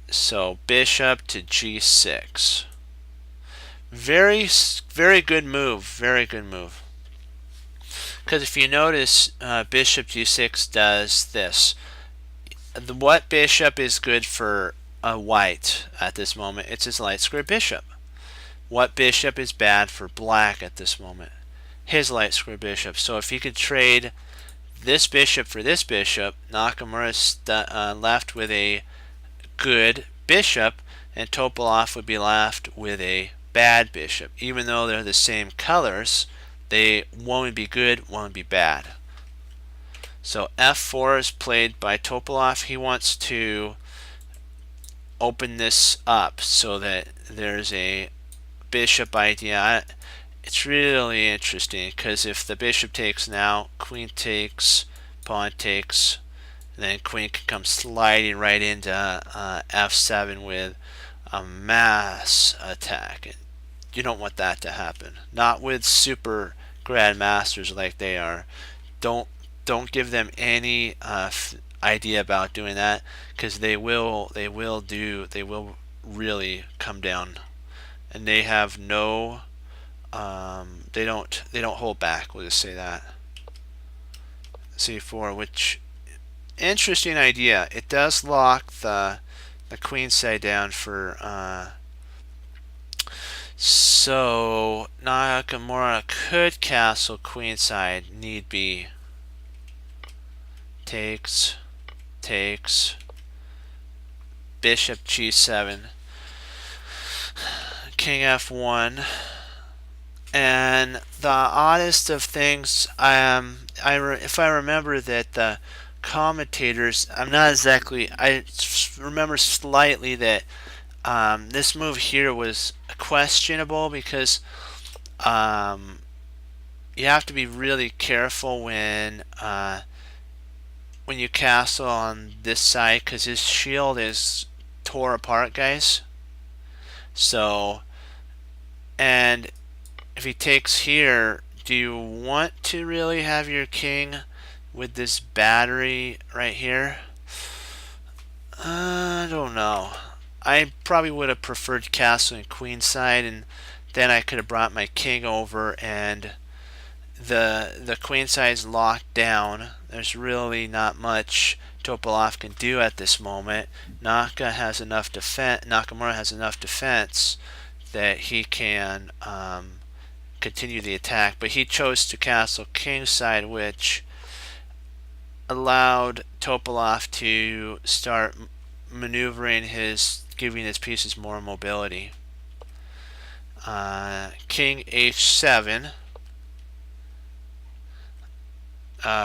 So bishop to g6. Very, very good move. Very good move. Because if you notice, bishop g6 does this. What bishop is good for a white at this moment? It's his light square bishop. What bishop is bad for black at this moment? His light square bishop. So if he could trade this bishop for this bishop, Nakamura's left with a good bishop, and Topolov would be left with a bad bishop. Even though they're the same colors, one would be good, one would be bad. So f4 is played by Topolov. He wants to open this up so that there's a bishop idea. It's really interesting because if the bishop takes now, queen takes, pawn takes, and then queen can come sliding right into f7 with a mass attack. You don't want that to happen. Not with super grandmasters like they are. Don't don't give them any idea about doing that, because they will really come down, and they have no they don't hold back. We'll just say that. C4, which interesting idea. It does lock the queen side down for so Nakamura could castle queenside, need be. Takes, bishop g7, king f1, and the oddest of things, if I remember that the commentators, I remember slightly that this move here was questionable because you have to be really careful when you castle on this side, because his shield is tore apart, guys. So, and if he takes here, do you want to really have your king with this battery right here? I don't know. I probably would have preferred castling queenside, and then I could have brought my king over, and the queenside's locked down. There's really not much Topalov can do at this moment. Nakamura has enough defense that he can continue the attack, but he chose to castle kingside, which allowed Topalov to start maneuvering giving his pieces more mobility. King h7,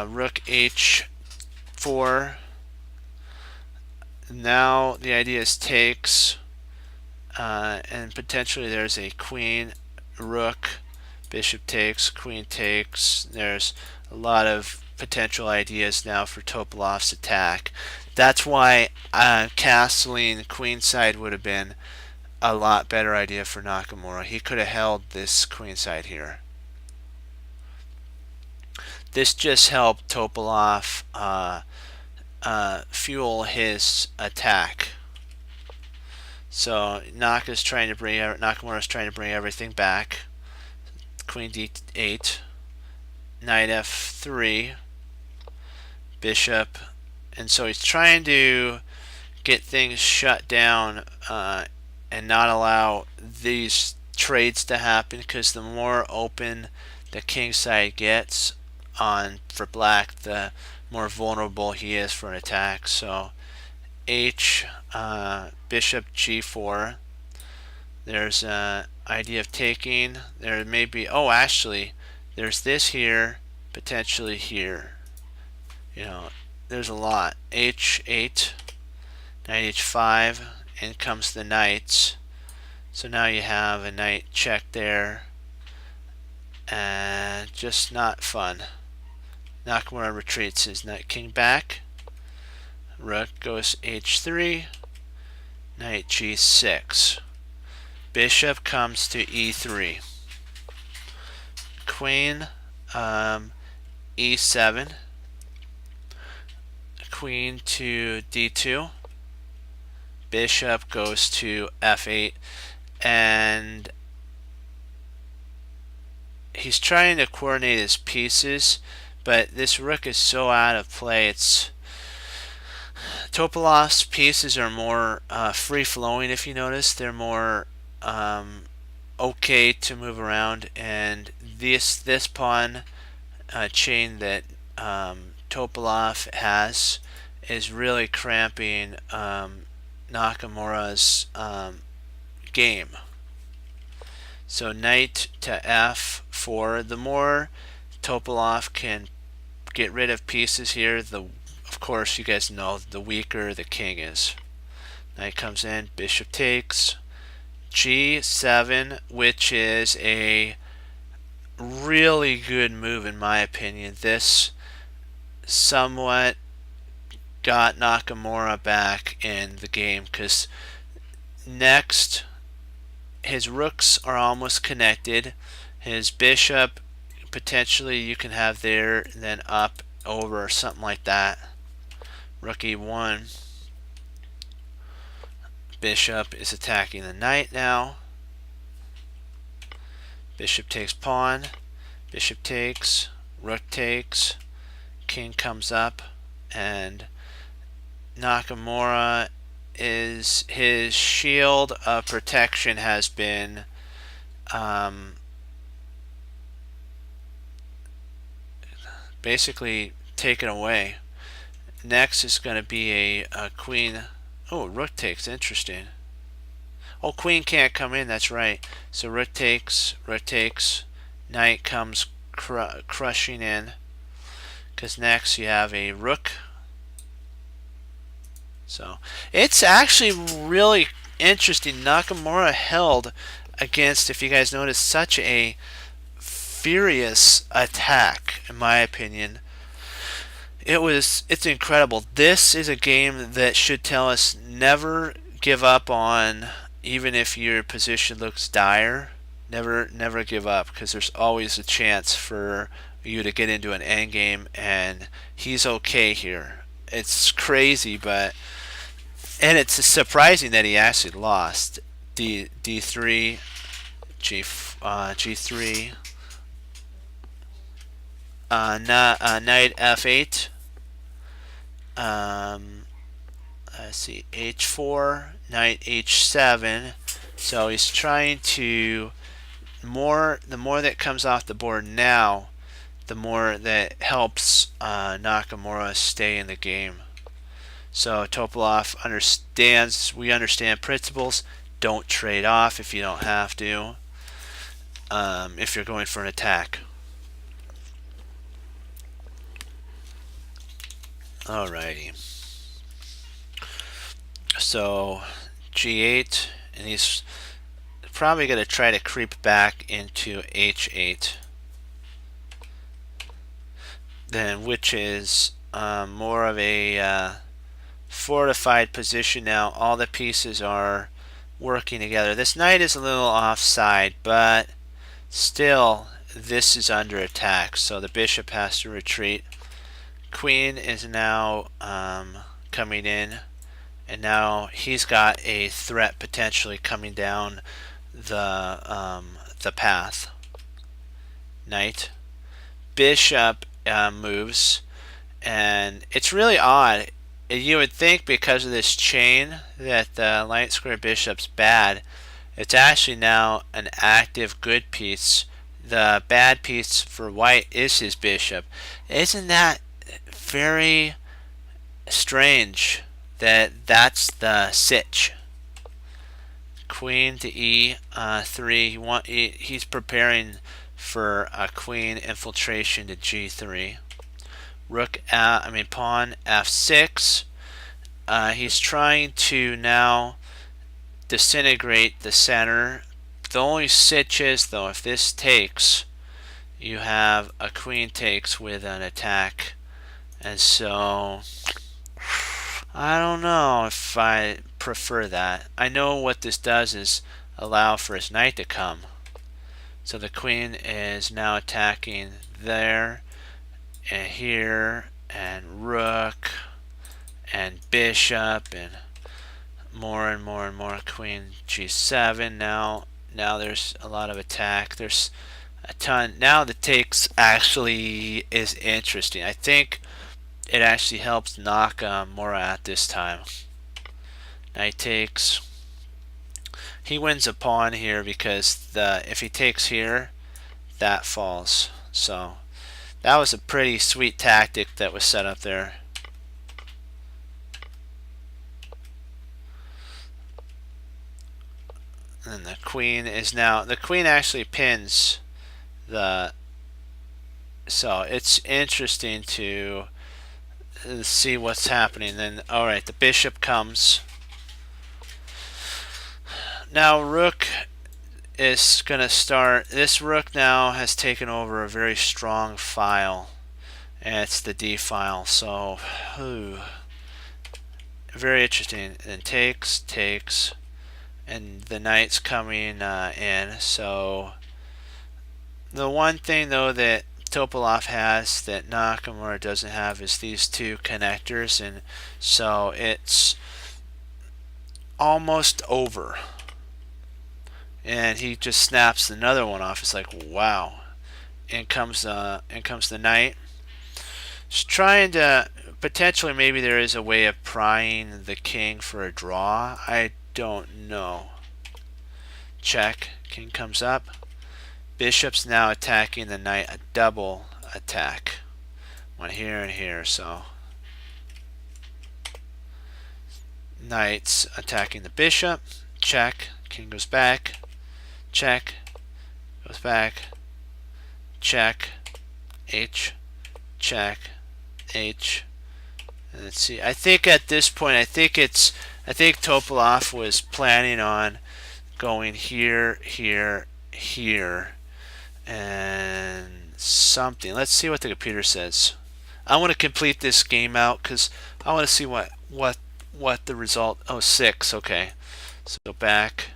rook h4. Now the idea is takes, and potentially there's a queen, rook, bishop takes, queen takes. There's a lot of potential ideas now for Topalov's attack. That's why castling queenside would have been a lot better idea for Nakamura. He could have held this queenside here. This just helped Topalov fuel his attack. So Nakamura's trying to bring everything back. Queen d8, knight f3, bishop, and so he's trying to get things shut down and not allow these trades to happen, because the more open the king side gets for black, the more vulnerable he is for an attack. So bishop g4. There's an idea of taking. There may be, actually there's this here, potentially here. There's a lot. h8, knight h5, and comes the knights. So now you have a knight check there, and just not fun. Nakamura retreats his knight king back. Rook goes h3, knight g6. Bishop comes to e3. Queen e7. Queen to d2. Bishop goes to f8, and he's trying to coordinate his pieces, but this rook is so out of play. Topalov's pieces are more free-flowing. If you notice, they're more okay to move around, and this pawn chain that Topalov has is really cramping Nakamura's game. So knight to f4. The more Topalov can get rid of pieces here, of course you guys know, the weaker the king is. Knight comes in, bishop takes, g7, which is a really good move in my opinion. This somewhat got Nakamura back in the game, because Next, his rooks are almost connected. His bishop, potentially you can have there, and then up, over, or something like that. Rook e1. Bishop is attacking the knight now. Bishop takes pawn. Bishop takes. Rook takes. King comes up. And Nakamura is, his shield of protection has been basically taken away. Next is going to be a queen. Oh, rook takes. Interesting. Oh, queen can't come in. That's right. So rook takes. Knight comes crushing in. Because next you have a rook. So it's actually really interesting. Nakamura held against, if you guys notice, such a furious attack, in my opinion. It's incredible. This is a game that should tell us never give up on, even if your position looks dire. Never give up, because there's always a chance for you to get into an endgame, and he's okay here. It's crazy, but and it's surprising that he actually lost. D3, G3, knight F8. Let's see, H4, knight H7. So he's trying to the more that comes off the board now, the more that helps Nakamura stay in the game. So Topalov understands. We understand principles. Don't trade off if you don't have to. If you're going for an attack. Alrighty. So G8, and he's probably going to try to creep back into H8. Then, which is more of a fortified position now. All the pieces are working together. This knight is a little offside, but still this is under attack, so the bishop has to retreat. Queen is now coming in, and now he's got a threat potentially coming down the path. Knight, bishop moves, and it's really odd. You would think because of this chain that the light square bishop's bad. It's actually now an active good piece. The bad piece for white is his bishop. Isn't that very strange that that's the sitch? Queen to E3. He's preparing for a queen infiltration to G3. Rook, pawn F6. He's trying to now disintegrate the center. The only sitch is, though, if this takes, you have a queen takes with an attack. And so I don't know if I prefer that. I know what this does is allow for his knight to come. So the queen is now attacking there and here, and rook and bishop, and more. Queen G7. Now there's a lot of attack. There's a ton. Now the takes actually is interesting. I think it actually helps Nakamura at this time. Knight takes. He wins a pawn here because if he takes here, that falls. So that was a pretty sweet tactic that was set up there. And the queen is now, the queen actually pins the, so it's interesting to see what's happening. Then, alright, the bishop comes. Now rook is going to start. This rook now has taken over a very strong file, and it's the D file. So very interesting. And takes, and the knight's coming in. So the one thing though that Topalov has that Nakamura doesn't have is these two connectors, and so it's almost over. And he just snaps another one off. It's like, wow. In comes the knight. Just trying to potentially, maybe there is a way of prying the king for a draw. I don't know. Check. King comes up. Bishop's now attacking the knight. A double attack. One here and here. So knight's attacking the bishop. Check. King goes back. Check. Goes back. Check. H. Check. H. And let's see. I think at this point, I think Topalov was planning on going here, here, here, and something. Let's see what the computer says. I want to complete this game out because I want to see what the result. Oh, 6. Okay. So back.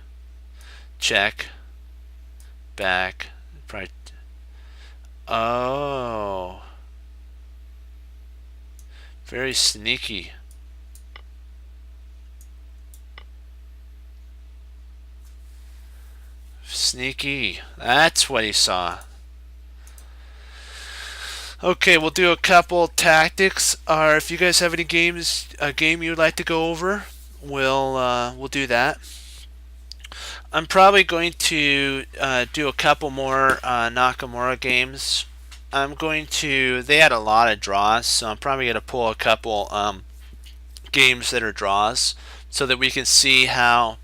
Check. Back. Probably. Oh. Very sneaky. Sneaky. That's what he saw. Okay, we'll do a couple tactics. Or if you guys have any games, a game you'd like to go over, we'll do that. I'm probably going to do a couple more Nakamura games. They had a lot of draws, so I'm probably going to pull a couple games that are draws so that we can see how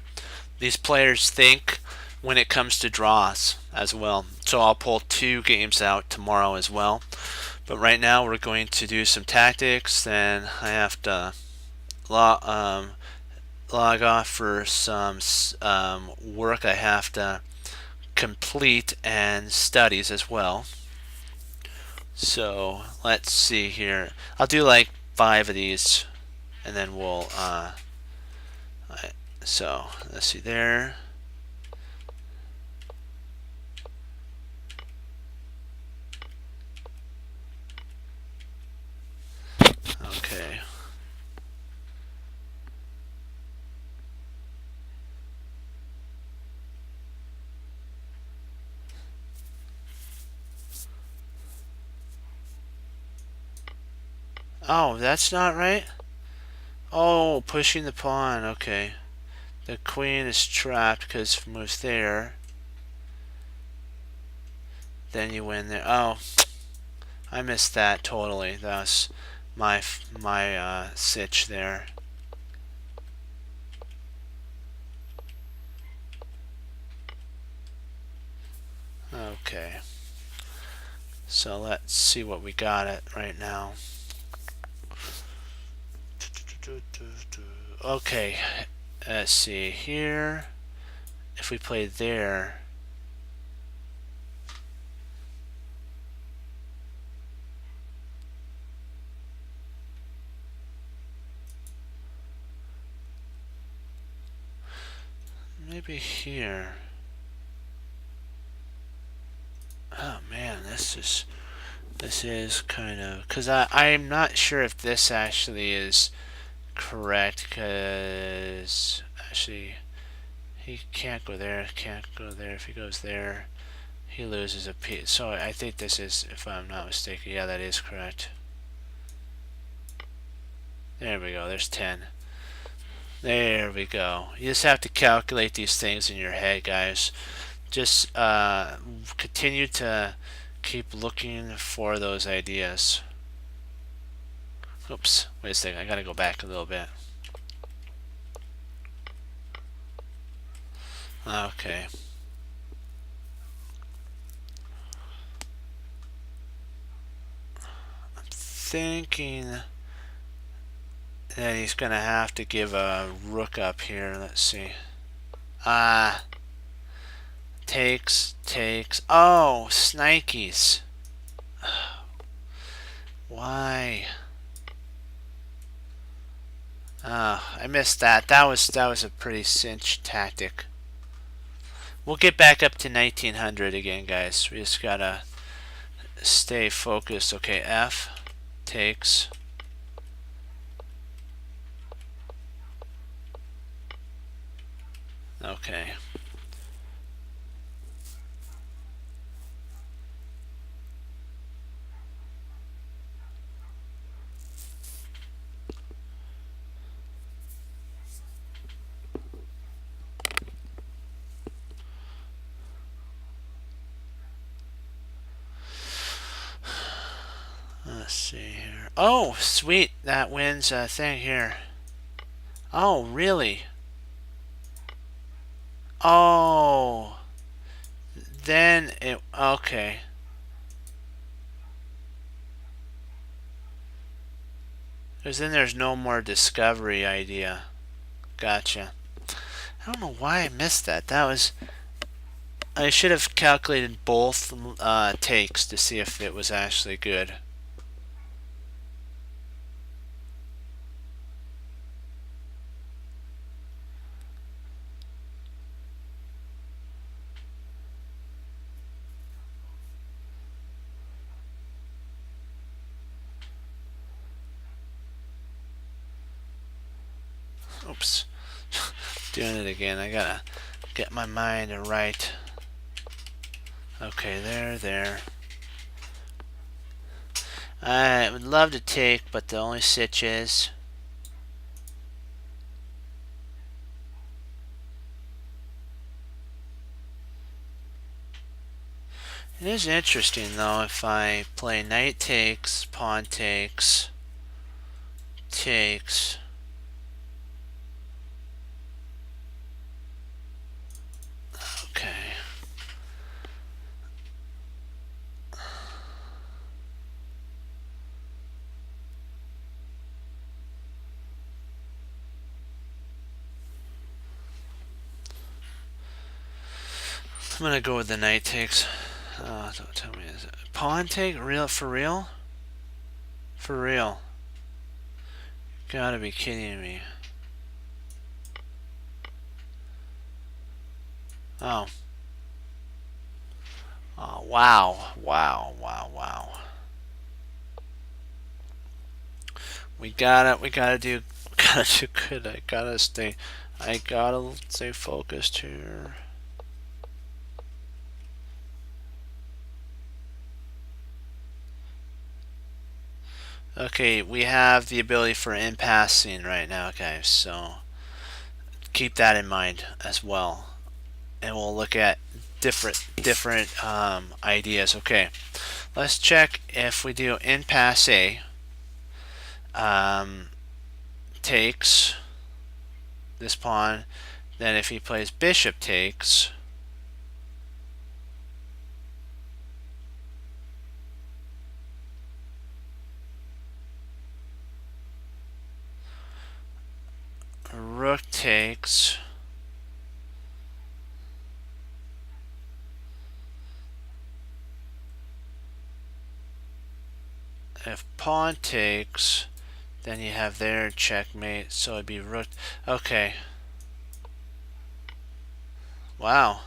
these players think when it comes to draws as well. So I'll pull 2 games out tomorrow as well. But right now we're going to do some tactics. Then I have to log off for some work I have to complete and studies as well. So let's see here. I'll do like 5 of these, and then we'll. So let's see there. Okay. Oh, that's not right? Oh, pushing the pawn. Okay. The queen is trapped because it moves there. Then you win there. Oh, I missed that totally. That was my sitch there. Okay. So let's see what we got it right now. Okay, let's see here. If we play there, maybe here. Oh man, this is kind of, because I'm not sure if this actually is correct, because actually he can't go there, can't go there. If he goes there, he loses a piece. So I think this is, if I'm not mistaken, yeah, that is correct. There we go, there's 10. There we go. You just have to calculate these things in your head, guys. Just continue to keep looking for those ideas. Oops, wait a second, I gotta go back a little bit. Okay. I'm thinking that he's gonna have to give a rook up here. Let's see. Takes. Oh, Snikes. Why? I missed that. That was a pretty cinch tactic. We'll get back up to 1900 again, guys. We just gotta stay focused. Okay, F takes. Okay. Let's see here. Oh, sweet. That wins a thing here. Oh, really? Oh. Then it... Okay. Because then there's no more discovery idea. Gotcha. I don't know why I missed that. That was... I should have calculated both takes to see if it was actually good. Oops. Doing it again. I gotta get my mind right. Okay, there. I would love to take, but the only sitch is... It is interesting, though, if I play knight takes, pawn takes, takes... Okay. I'm gonna go with the knight takes. Don't tell me, is it pawn take? Real for real? For real? Gotta be kidding me. Oh. Oh, wow. We gotta do good. I gotta stay focused here. Okay, we have the ability for impassing right now, guys, so keep that in mind as well. And we'll look at different ideas. Okay, let's check if we do impasse takes this pawn. Then if he plays bishop takes, rook takes, if pawn takes, then you have their checkmate, so it'd be rook. Okay. Wow.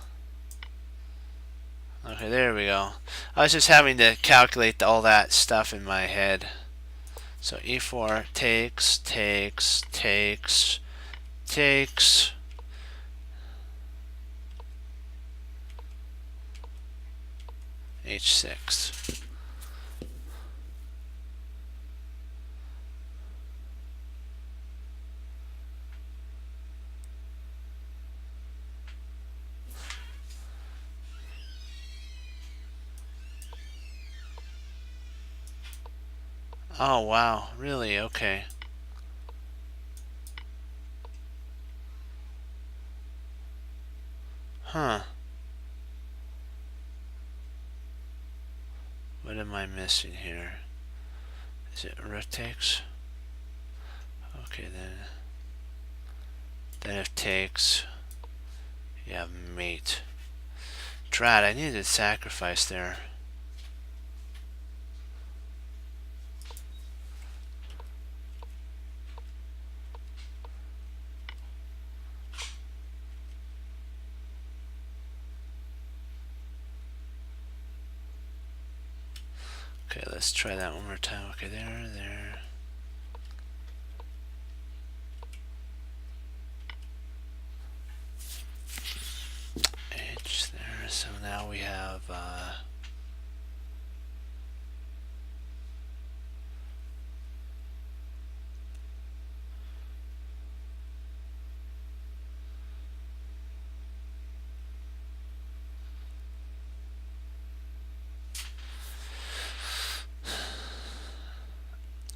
Okay, there we go. I was just having to calculate all that stuff in my head. So e4 takes, h6. Oh wow, really? Okay. Huh. What am I missing here? Is it rook takes? Okay, then if takes, you have mate. Drat, I needed sacrifice there. let's try that one more time. Okay, there. H there. So now we have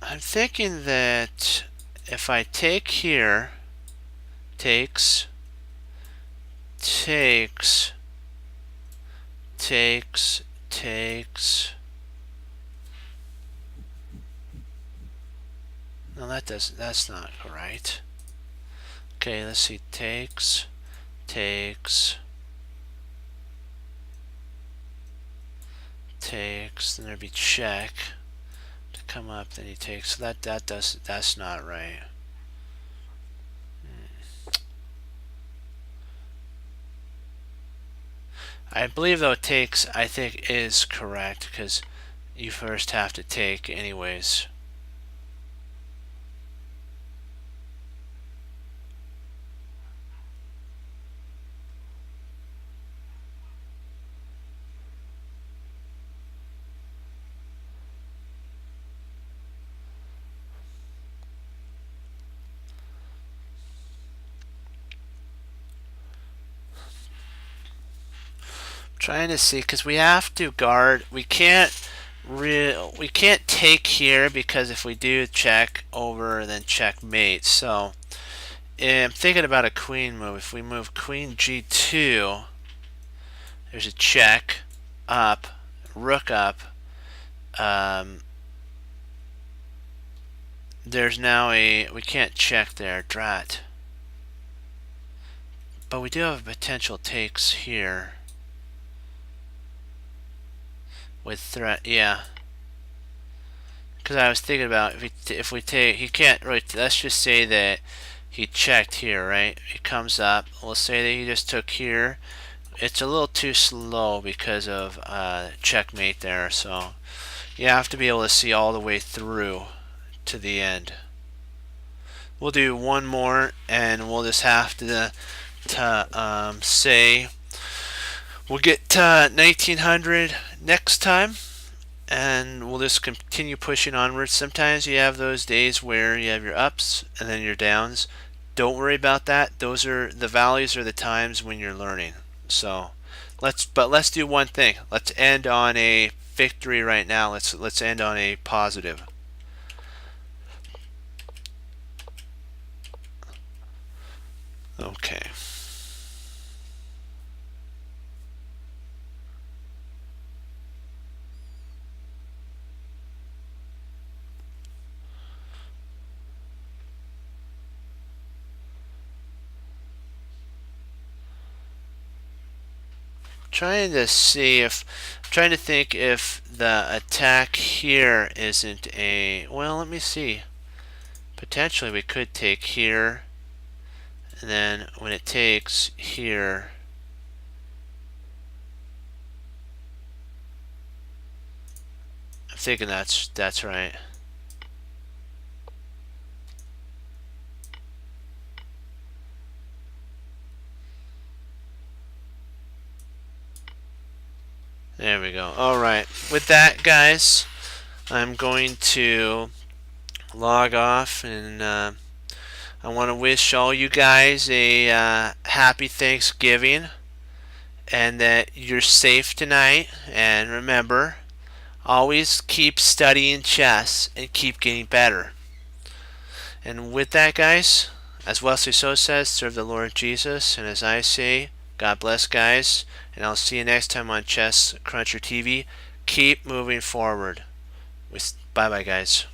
I'm thinking that if I take here, takes, no, that's not right. Okay, let's see, takes, then there'd be check to come up, then he takes, so that's not right. I believe though takes, I think, is correct because you first have to take anyways. Trying to see because we have to guard. We can't take here because if we do check over, then checkmate. So I'm thinking about a queen move. If we move queen g2, there's a check up, rook up. There's now we can't check there, drat. But we do have potential takes here. With threat, yeah. Because I was thinking about if we take, he can't really. Let's just say that he checked here, right? He comes up. We'll say that he just took here. It's a little too slow because of checkmate there. So you have to be able to see all the way through to the end. We'll do one more, and we'll just have to say. We'll get to 1900 next time, and we'll just continue pushing onwards. Sometimes you have those days where you have your ups and then your downs. Don't worry about that. Those are the valleys, are the times when you're learning. So let's do one thing. Let's end on a victory right now. Let's end on a positive. Okay. Trying to see if trying to think if the attack here isn't a, well, let me see. Potentially we could take here, and then when it takes here, I'm thinking that's right. There we go. Alright, with that, guys, I'm going to log off, and I want to wish all you guys a happy Thanksgiving, and that you're safe tonight. And remember, always keep studying chess and keep getting better. And with that, guys, as Wesley So says, serve the Lord Jesus, and as I say, God bless, guys, and I'll see you next time on Chess Cruncher TV. Keep moving forward. Bye-bye, guys.